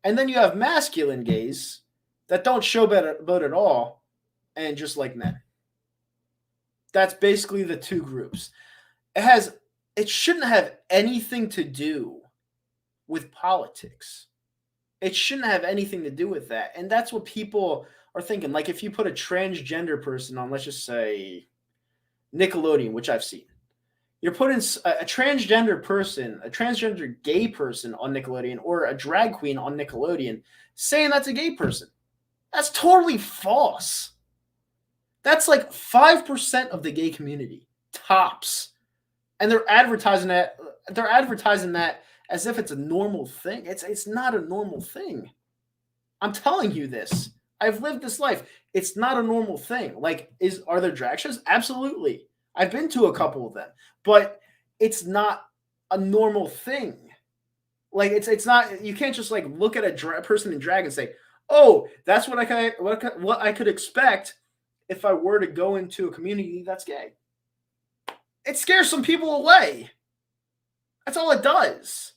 and then you have masculine gays that don't showboat at all and just like men. That's basically the two groups. It shouldn't have anything to do with politics. It shouldn't have anything to do with that. And that's what people are thinking. Like if you put a transgender person on, let's just say Nickelodeon, which I've seen, you're putting a transgender person, a transgender gay person on Nickelodeon or a drag queen on Nickelodeon saying that's a gay person. That's totally false. That's like 5% of the gay community, tops. And they're advertising that as if it's a normal thing. It's not a normal thing. I'm telling you this. I've lived this life. It's not a normal thing. Like, are there drag shows? Absolutely. I've been to a couple of them, but it's not a normal thing. Like, it's not. You can't just like look at a person in drag and say, "Oh, that's what I could expect if I were to go into a community that's gay." It scares some people away. That's all it does.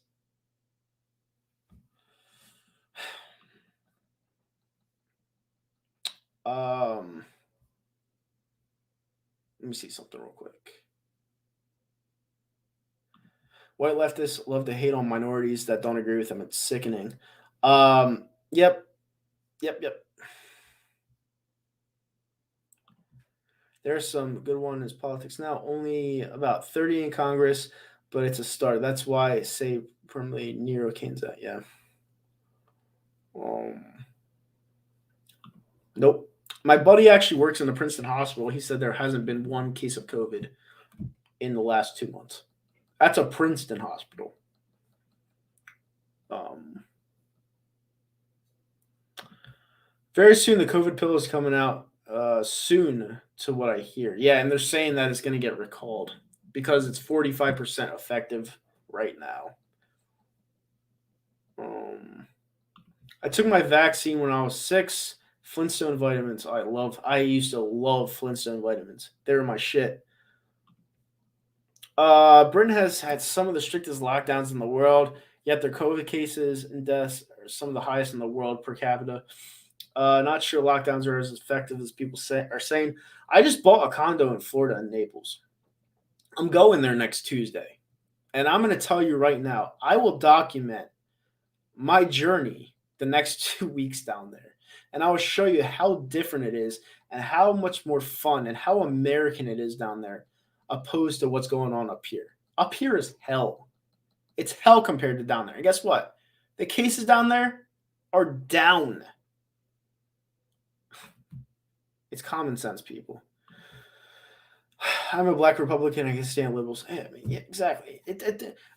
Let me see something real quick. White leftists love to hate on minorities that don't agree with them. It's sickening. Yep. There's some good one in politics now. Only about 30 in Congress, but it's a start. That's why I say permanently Nero Kane's out. Yeah. Nope. My buddy actually works in the Princeton hospital. He said there hasn't been one case of COVID in the last 2 months. That's a Princeton hospital. Very soon, the COVID pill is coming out soon, to what I hear. Yeah, and they're saying that it's going to get recalled because it's 45% effective right now. I took my vaccine when I was 6. Flintstone vitamins. I used to love Flintstone vitamins. They were my shit. Britain has had some of the strictest lockdowns in the world, yet their COVID cases and deaths are some of the highest in the world per capita. Not sure lockdowns are as effective as people are saying. I just bought a condo in Florida in Naples. I'm going there next Tuesday. And I'm going to tell you right now, I will document my journey the next 2 weeks down there. And I will show you how different it is and how much more fun and how American it is down there opposed to what's going on up here. Up here is hell. It's hell compared to down there. And guess what? The cases down there are down. It's common sense, people. I'm a black Republican. I can stand liberals. Yeah, I mean, yeah, exactly.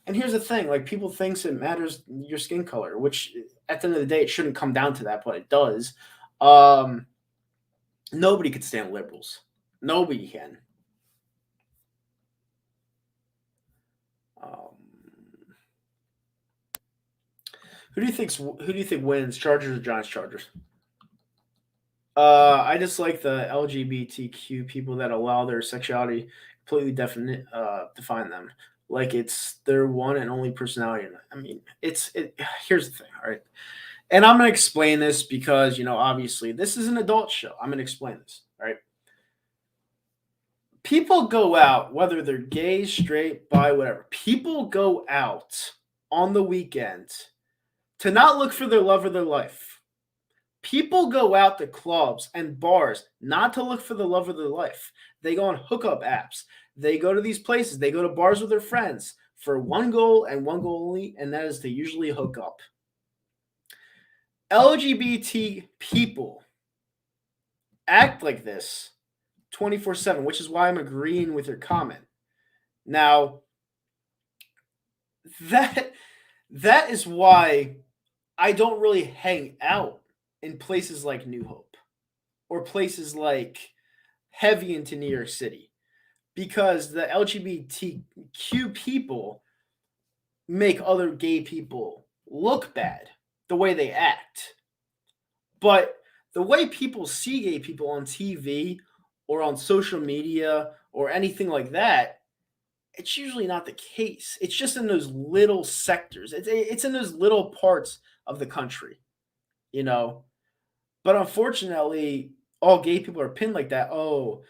And here's the thing: like people thinks it matters your skin color, which at the end of the day, it shouldn't come down to that, but it does. Um, Nobody could stand liberals. Nobody can. Um, who do you think wins? Chargers or Giants? Chargers. I just like the LGBTQ people that allow their sexuality completely define them. Like it's their one and only personality. I mean, it. Here's the thing, all right. And I'm gonna explain this because obviously this is an adult show. I'm gonna explain this, all right. People go out, whether they're gay, straight, bi, whatever. People go out on the weekend to not look for their love of their life. People go out to clubs and bars not to look for the love of their life. They go on hookup apps. They go to these places. They go to bars with their friends for one goal and one goal only, and that is to usually hook up. LGBT people act like this 24/7, which is why I'm agreeing with your comment. Now, that is why I don't really hang out in places like New Hope or places like heavy into New York City because the LGBTQ people make other gay people look bad the way they act. But the way people see gay people on TV or on social media or anything like that, it's usually not the case. It's just in those little sectors. It's in those little parts of the country, you know. But unfortunately, all gay people are pinned like that. Oh,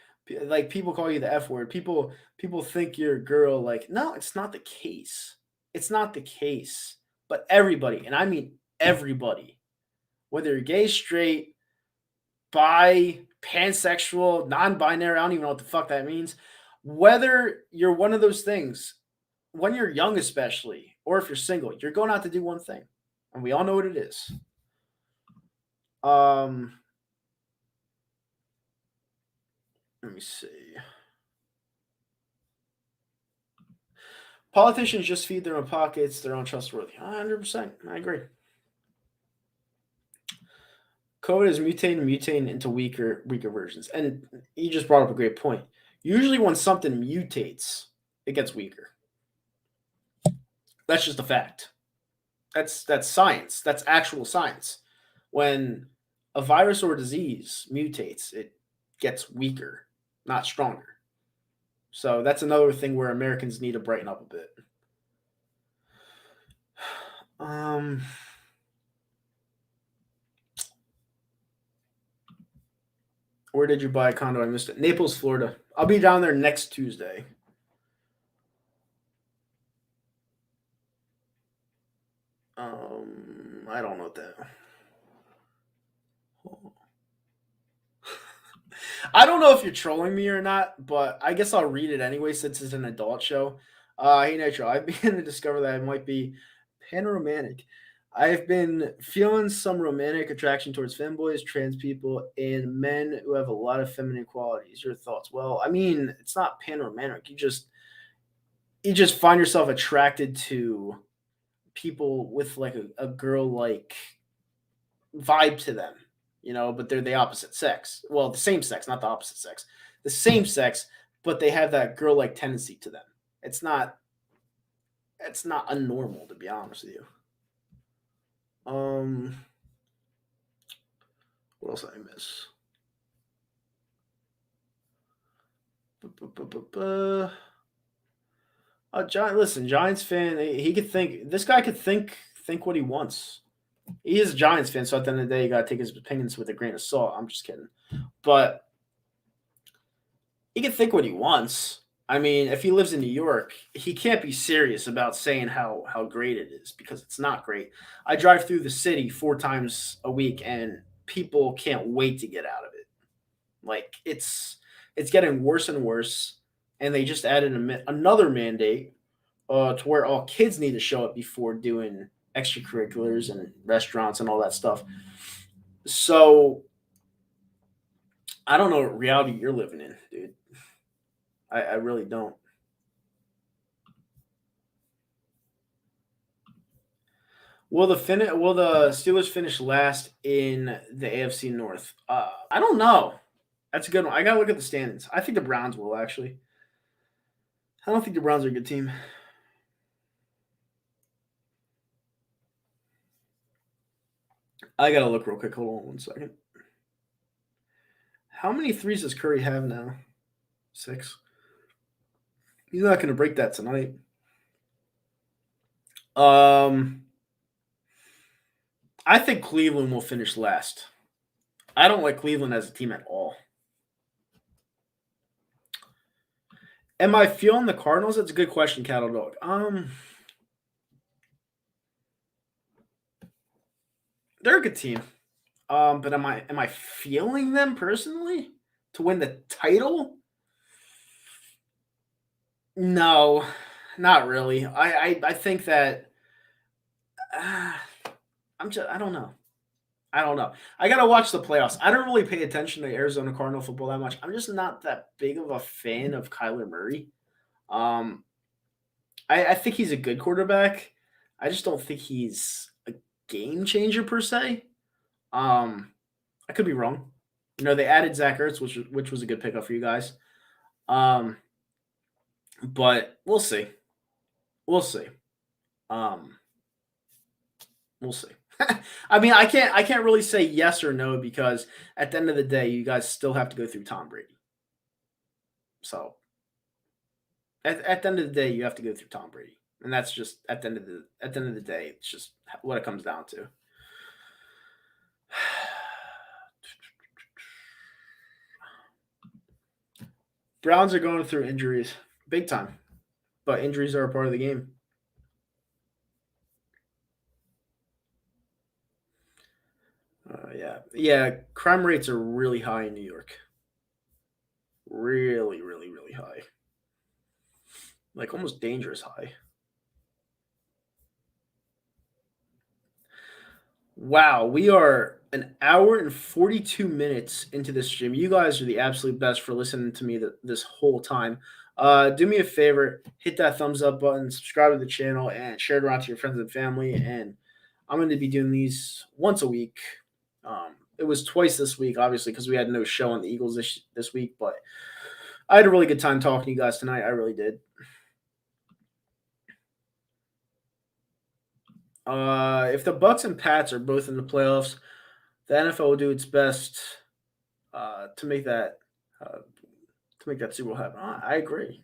like people call you the F word. People think you're a girl. Like, no, it's not the case. It's not the case. But everybody, and I mean everybody, whether you're gay, straight, bi, pansexual, non-binary, I don't even know what the fuck that means. Whether you're one of those things, when you're young especially, or if you're single, you're going out to do one thing. And we all know what it is. Um Let me see. Politicians just feed their own pockets. They're untrustworthy. 100%. I agree. COVID is mutating into weaker versions. And you just brought up a great point. Usually when something mutates, it gets weaker. That's just a fact. That's science. That's actual science. When a virus or a disease mutates, it gets weaker, not stronger. So that's another thing where Americans need to brighten up a bit. Um, where did you buy a condo? I missed it. Naples, Florida. I'll be down there next Tuesday. I don't know what that. I don't know if you're trolling me or not, but I guess I'll read it anyway since it's an adult show. Hey Nitro, I've begun to discover that I might be panromantic. I've been feeling some romantic attraction towards femboys, trans people, and men who have a lot of feminine qualities. Your thoughts? Well, I mean, it's not panromantic. You just find yourself attracted to people with like a girl like vibe to them, but they're the opposite sex. Well, the same sex, not the opposite sex. The same sex, but they have that girl like tendency to them. It's not it's not unnormal to be honest with you. Um what else did I miss? Listen, Giants fan, he could think this guy could think what he wants. He is a Giants fan, so at the end of the day, you gotta take his opinions with a grain of salt. I'm just kidding. But he can think what he wants. I mean, if he lives in New York, he can't be serious about saying how great it is because it's not great. I drive through the city 4 times a week, and people can't wait to get out of it. Like it's getting worse and worse, and they just added another mandate to where all kids need to show up before doing extracurriculars and restaurants and all that stuff. So I don't know what reality you're living in, dude. I really don't. Will the Steelers finish last in the AFC North? I don't know. That's a good one. I gotta look at the standings. I think the Browns will actually. I don't think the Browns are a good team. I gotta look real quick. Hold on 1 second. How many threes does Curry have now? 6. He's not gonna break that tonight. I think Cleveland will finish last. I don't like Cleveland as a team at all. Am I feeling the Cardinals? That's a good question, Cattle Dog. They're a good team. But am I feeling them personally to win the title? No, not really. I think that I don't know. I don't know. I gotta watch the playoffs. I don't really pay attention to Arizona Cardinal football that much. I'm just not that big of a fan of Kyler Murray. Um, I think he's a good quarterback. I just don't think he's a game changer per se. I could be wrong. They added Zach Ertz, which was a good pickup for you guys. Um, but we'll see. We'll see. Um, we'll see. I mean, I can't really say yes or no because at the end of the day, you guys still have to go through Tom Brady. So at the end of the day, you have to go through Tom Brady, and that's just at the end of the day, it's just what it comes down to. Browns are going through injuries, big time, but injuries are a part of the game. Yeah. Crime rates are really high in New York. Really, really, really high. Like almost dangerous high. Wow, we are an hour and 42 minutes into this stream. You guys are the absolute best for listening to me this whole time. Do me a favor, hit that thumbs up button, subscribe to the channel, and share it around to your friends and family. And I'm going to be doing these once a week. It was twice this week, obviously, because we had no show on the Eagles this week. But I had a really good time talking to you guys tonight. I really did. If the Bucks and Pats are both in the playoffs, the NFL will do its best to make that Super Bowl happen. I agree.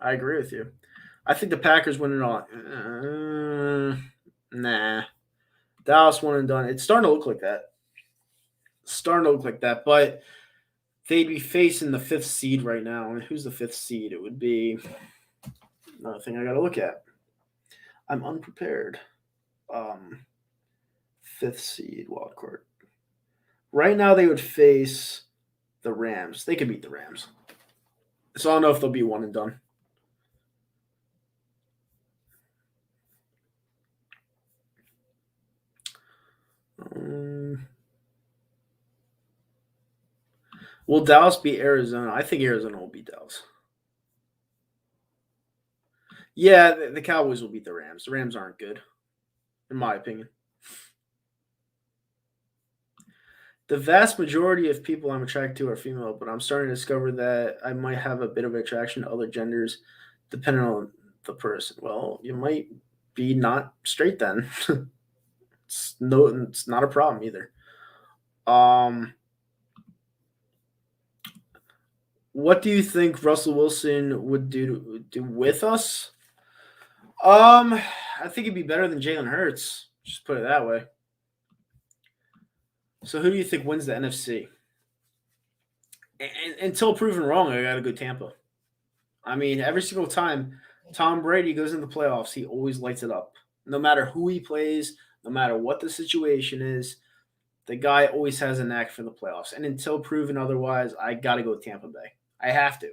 I agree with you. I think the Packers win it all. Nah, Dallas one and done. It's starting to look like that. But they'd be facing the 5th seed right now. And who's the 5th seed? It would be another thing I got to look at. I'm unprepared. 5th seed wild card. Right now, they would face the Rams. They could beat the Rams. So I don't know if they'll be one and done. Will Dallas beat Arizona? I think Arizona will beat Dallas. Yeah, the Cowboys will beat the Rams. The Rams aren't good, in my opinion. The vast majority of people I'm attracted to are female, but I'm starting to discover that I might have a bit of attraction to other genders, depending on the person. Well, you might be not straight then. It's not a problem either. What do you think Russell Wilson would do with us? I think he'd be better than Jalen Hurts. Just put it that way. So who do you think wins the NFC? And until proven wrong, I got to go Tampa. I mean, every single time Tom Brady goes in the playoffs, he always lights it up. No matter who he plays, no matter what the situation is, the guy always has a knack for the playoffs. And until proven otherwise, I got to go Tampa Bay. I have to.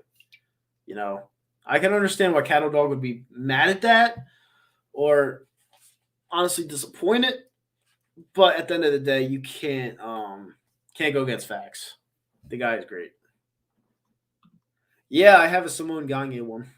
I can understand why Cattle Dog would be mad at that or honestly disappointed. But at the end of the day, you can't go against facts. The guy is great. Yeah, I have a Simone Gagne one.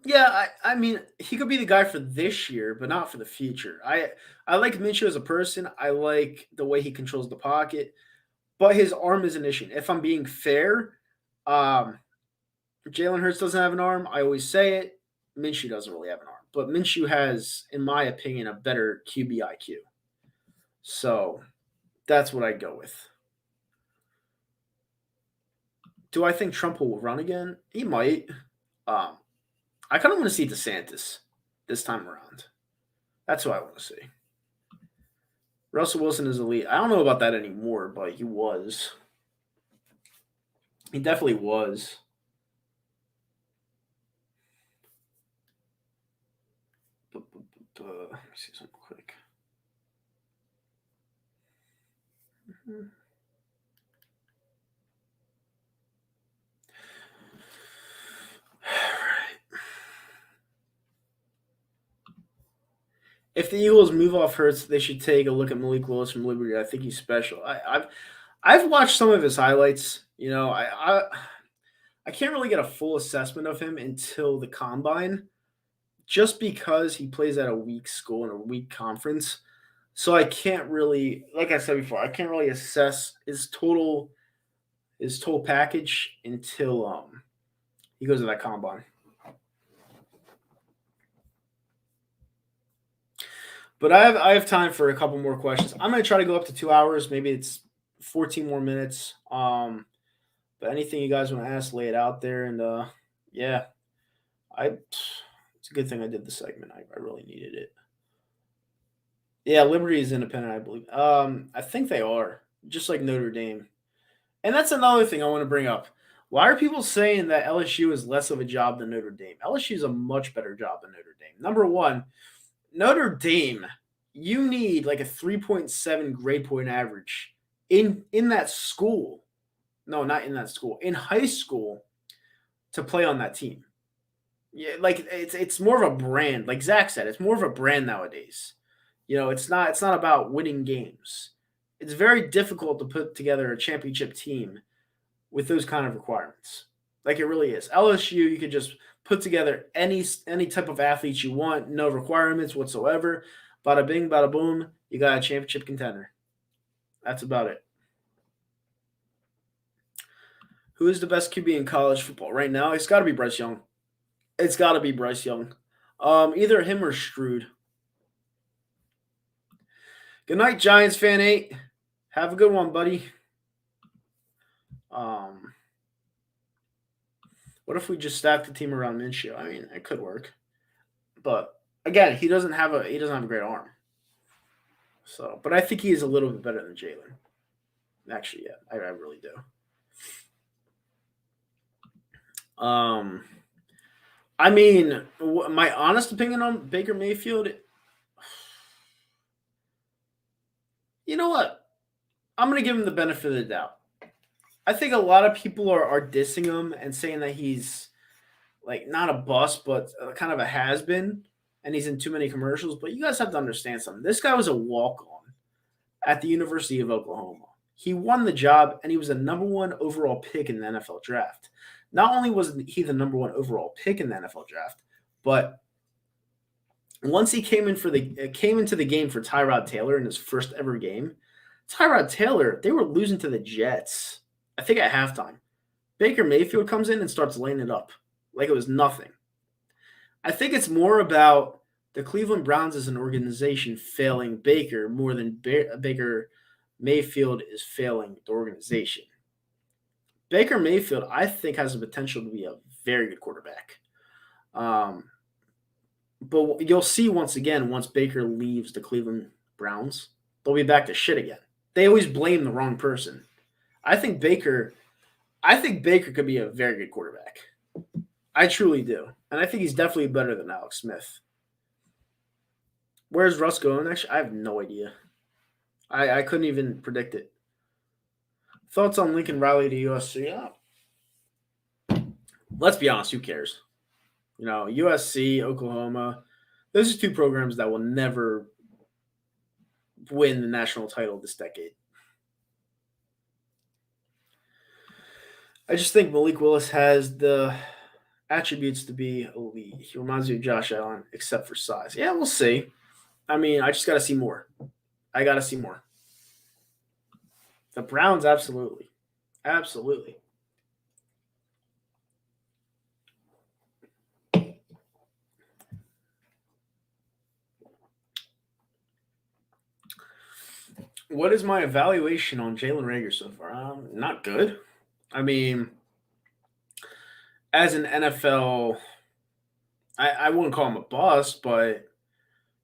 Yeah, I mean, he could be the guy for this year, but not for the future. I like Minshew as a person. I like the way he controls the pocket, but his arm is an issue. If I'm being fair, um, Jalen Hurts doesn't have an arm. I always say it. Minshew doesn't really have an arm, but Minshew has, in my opinion, a better QB IQ. So that's what I go with. Do I think Trump will run again? He might. Um, I kind of want to see DeSantis this time around. That's what I want to see. Russell Wilson is elite. I don't know about that anymore, but he was. He definitely was. Let me see something quick. If the Eagles move off Hurts, they should take a look at Malik Willis from Liberty. I think he's special. I've watched some of his highlights. You know, I can't really get a full assessment of him until the combine, just because he plays at a weak school in a weak conference. So I can't really, like I said before, I can't really assess his total package until he goes to that combine. But I have time for a couple more questions. I'm gonna try to go up to 2 hours. Maybe it's 14 more minutes. But anything you guys want to ask, lay it out there. And yeah, I it's a good thing I did the segment. I really needed it. Yeah, Liberty is independent, I believe. I think they are, just like Notre Dame. And that's another thing I want to bring up. Why are people saying that LSU is less of a job than Notre Dame? LSU is a much better job than Notre Dame. Number one, Notre Dame, you need like a 3.7 grade point average in that school. No, not in that school. In high school to play on that team. Yeah, like it's more of a brand. Like Zach said, it's more of a brand nowadays. You know, it's not about winning games. It's very difficult to put together a championship team with those kind of requirements. Like it really is. LSU, you could just put together any type of athletes you want, no requirements whatsoever. Bada bing, bada boom, you got a championship contender. That's about it. Who is the best QB in college football right now? It's got to be Bryce Young. It's got to be Bryce Young. Either him or Stroud. Good night, Giants fan 8. Have a good one, buddy. Um, what if we just stack the team around Minshew? I mean, it could work, but again, he doesn't have a great arm. So, but I think he is a little bit better than Jalen. Actually, yeah, I really do. Um, I mean, my honest opinion on Baker Mayfield. You know what? I'm gonna give him the benefit of the doubt. I think a lot of people are dissing him and saying that he's like not a bust, but kind of a has been, and he's in too many commercials. But you guys have to understand something. This guy was a walk on at the University of Oklahoma. He won the job, and he was the number one overall pick in the NFL draft. Not only was he the number one overall pick in the NFL draft, but once he came into the game for Tyrod Taylor in his first ever game, Tyrod Taylor, they were losing to the Jets. I think at halftime. Baker Mayfield comes in and starts laying it up like it was nothing. I think it's more about the Cleveland Browns as an organization failing Baker more than Baker Mayfield is failing the organization. Baker Mayfield, I think, has the potential to be a very good quarterback. Um, but you'll see once again, once Baker leaves the Cleveland Browns, they'll be back to shit again. They always blame the wrong person. I think Baker could be a very good quarterback. I truly do. And I think he's definitely better than Alex Smith. Where's Russ going? Actually, I have no idea. I couldn't even predict it. Thoughts on Lincoln Riley to USC? Yeah. Let's be honest, who cares? You know, USC, Oklahoma, those are two programs that will never win the national title this decade. I just think Malik Willis has the attributes to be elite. He reminds me of Josh Allen, except for size. Yeah, we'll see. I mean, I just got to see more. I got to see more. The Browns, absolutely. Absolutely. What is my evaluation on Jalen Rager so far? Not good. I mean, as an NFL, I wouldn't call him a bust, but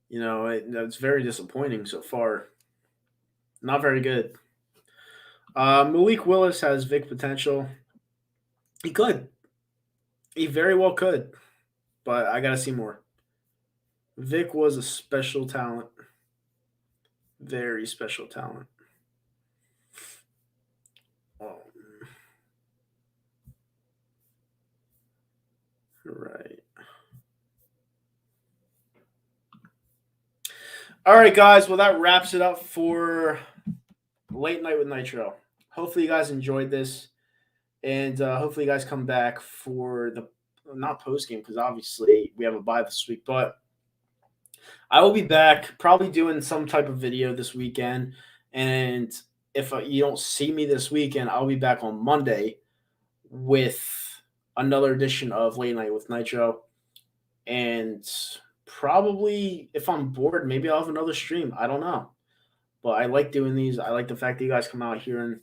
that's very disappointing so far. Not very good. Malik Willis has Vic potential. He could. He very well could, but I gotta see more. Vic was a special talent, very special talent. Um, right. All right, guys. Well, that wraps it up for Late Night with Nitro. Hopefully, you guys enjoyed this, and hopefully, you guys come back for the not post game because obviously we have a bye this week, but I will be back probably doing some type of video this weekend. And if you don't see me this weekend, I'll be back on Monday with another edition of Late Night with Nitro. And probably if I'm bored, maybe I'll have another stream. I don't know. But I like doing these. I like the fact that you guys come out here and,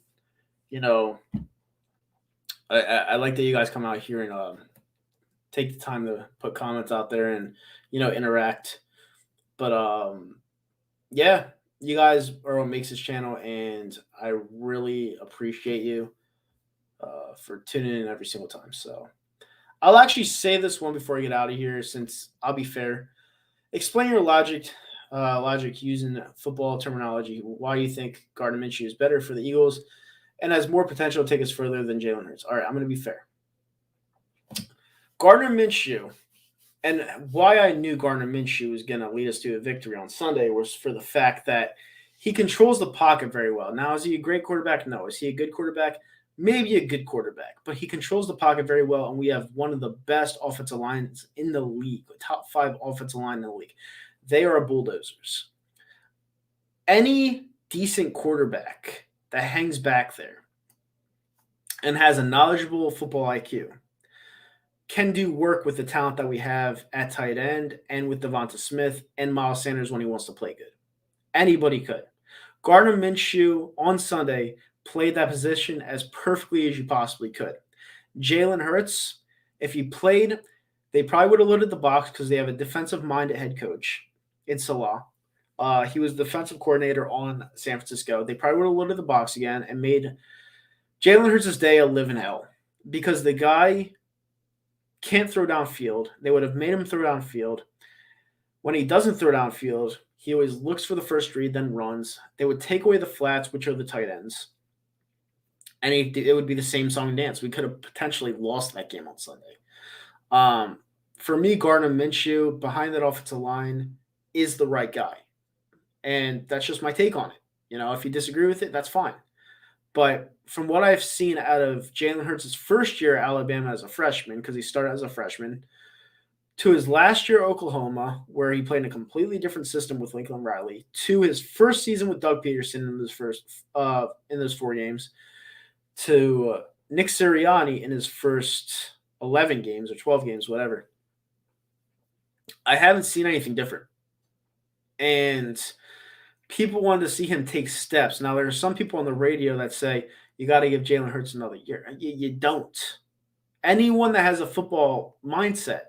I like that you guys come out here and take the time to put comments out there and, interact. But yeah, you guys are what makes this channel, and I really appreciate you for tuning in every single time. So I'll actually say this one before I get out of here, since I'll be fair. Explain your logic using football terminology. Why you think Gardner Minshew is better for the Eagles and has more potential to take us further than Jalen Hurts. All right, I'm going to be fair. Gardner Minshew. And why I knew Gardner Minshew was going to lead us to a victory on Sunday was for the fact that he controls the pocket very well. Now, is he a great quarterback? No. Is he a good quarterback? Maybe a good quarterback. But he controls the pocket very well, and we have one of the best offensive lines in the league, top 5 offensive line in the league. They are bulldozers. Any decent quarterback that hangs back there and has a knowledgeable football IQ can do work with the talent that we have at tight end and with Devonta Smith and Miles Sanders when he wants to play good. Anybody could. Gardner Minshew on Sunday played that position as perfectly as you possibly could. Jalen Hurts, if he played, they probably would have loaded the box because they have a defensive-minded head coach in Salah. He was defensive coordinator on San Francisco. They probably would have loaded the box again and made Jalen Hurts' day a live in hell because the guy can't throw downfield. They would have made him throw downfield. When he doesn't throw downfield, he always looks for the first read, then runs. They would take away the flats, which are the tight ends. And it would be the same song and dance. We could have potentially lost that game on Sunday. For me, Gardner Minshew, behind that offensive line, is the right guy. And that's just my take on it. If you disagree with it, that's fine. But from what I've seen out of Jalen Hurts' first year at Alabama as a freshman, because he started as a freshman, to his last year at Oklahoma, where he played in a completely different system with Lincoln Riley, to his first season with Doug Peterson in those 4 games, to Nick Sirianni in his first 11 games or 12 games, whatever. I haven't seen anything different. And people wanted to see him take steps. Now, there are some people on the radio that say, you got to give Jalen Hurts another year. You don't. Anyone that has a football mindset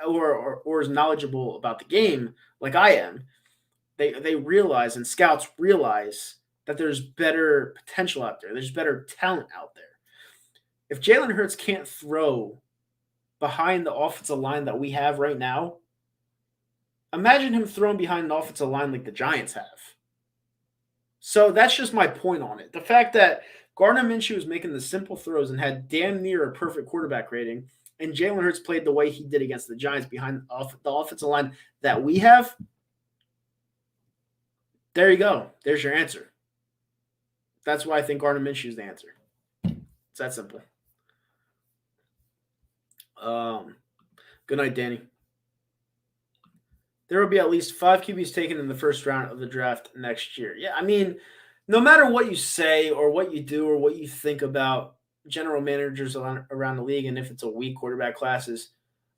or is knowledgeable about the game, like I am, they realize, and scouts realize, that there's better potential out there. There's better talent out there. If Jalen Hurts can't throw behind the offensive line that we have right now, imagine him throwing behind an offensive line like the Giants have. So that's just my point on it. The fact that Gardner Minshew was making the simple throws and had damn near a perfect quarterback rating, and Jalen Hurts played the way he did against the Giants behind the offensive line that we have, there you go. There's your answer. That's why I think Gardner Minshew is the answer. It's that simple. Good night, Danny. There will be at least 5 QBs taken in the first round of the draft next year. Yeah, I mean, no matter what you say or what you do or what you think about general managers around the league, and if it's a weak quarterback class,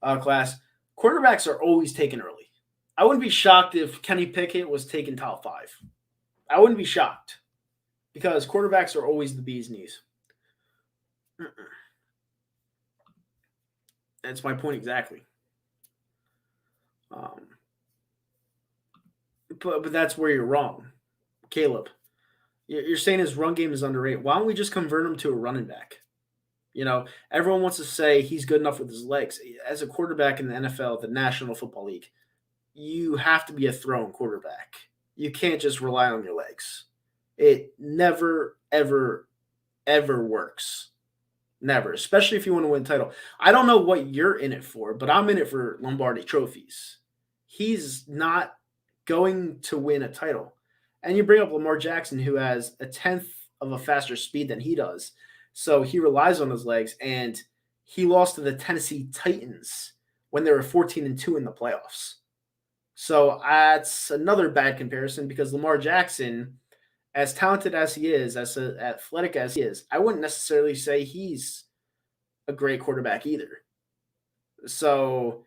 quarterbacks are always taken early. I wouldn't be shocked if Kenny Pickett was taken top 5. I wouldn't be shocked because quarterbacks are always the bee's knees. That's my point exactly. Um, but that's where you're wrong, Caleb. You're saying his run game is underrated. Why don't we just convert him to a running back? Everyone wants to say he's good enough with his legs. As a quarterback in the NFL, the National Football League, you have to be a throwing quarterback. You can't just rely on your legs. It never, ever, ever works. Never, especially if you want to win a title. I don't know what you're in it for, but I'm in it for Lombardi trophies. He's not going to win a title. And you bring up Lamar Jackson, who has a tenth of a faster speed than he does. So he relies on his legs, and he lost to the Tennessee Titans when they were 14-2 in the playoffs. So that's another bad comparison because Lamar Jackson, as talented as he is, as athletic as he is, I wouldn't necessarily say he's a great quarterback either. So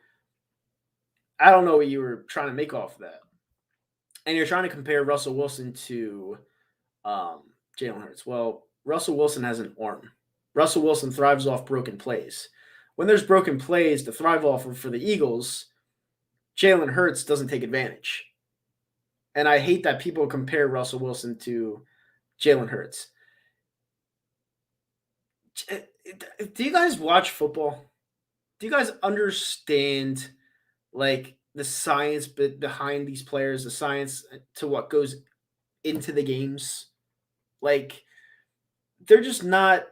I don't know what you were trying to make off of that. And you're trying to compare Russell Wilson to Jalen Hurts. Well, Russell Wilson has an arm. Russell Wilson thrives off broken plays. When there's broken plays to thrive off of for the Eagles, Jalen Hurts doesn't take advantage. And I hate that people compare Russell Wilson to Jalen Hurts. Do you guys watch football? Do you guys understand like the science behind these players, the science to what goes into the games? Like they're just not.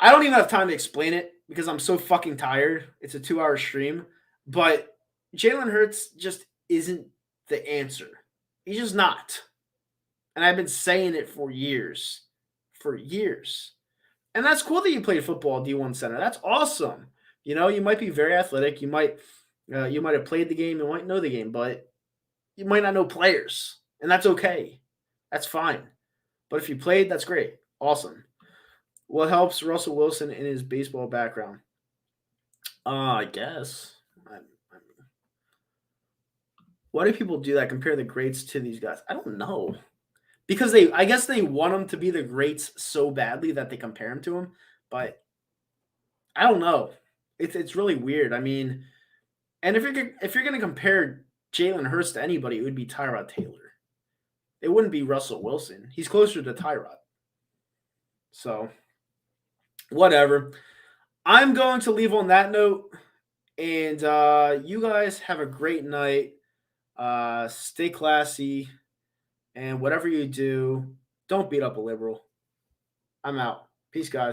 I don't even have time to explain it because I'm so fucking tired. It's a 2-hour stream, but Jalen Hurts just isn't the answer. He's just not. And I've been saying it for years. And that's cool that you played football D1 center. That's awesome. You might be very athletic. You might have played the game. You might know the game, but you might not know players. And that's okay. That's fine. But if you played, that's great. Awesome. What helps Russell Wilson in his baseball background? I guess. Why do people do that? Compare the greats to these guys? I don't know. Because I guess they want them to be the greats so badly that they compare them to them. But I don't know. It's really weird. I mean, and if you're gonna compare Jalen Hurts to anybody, it would be Tyrod Taylor. It wouldn't be Russell Wilson. He's closer to Tyrod. So, whatever. I'm going to leave on that note. And you guys have a great night. Stay classy. And whatever you do, don't beat up a liberal. I'm out. Peace, guys.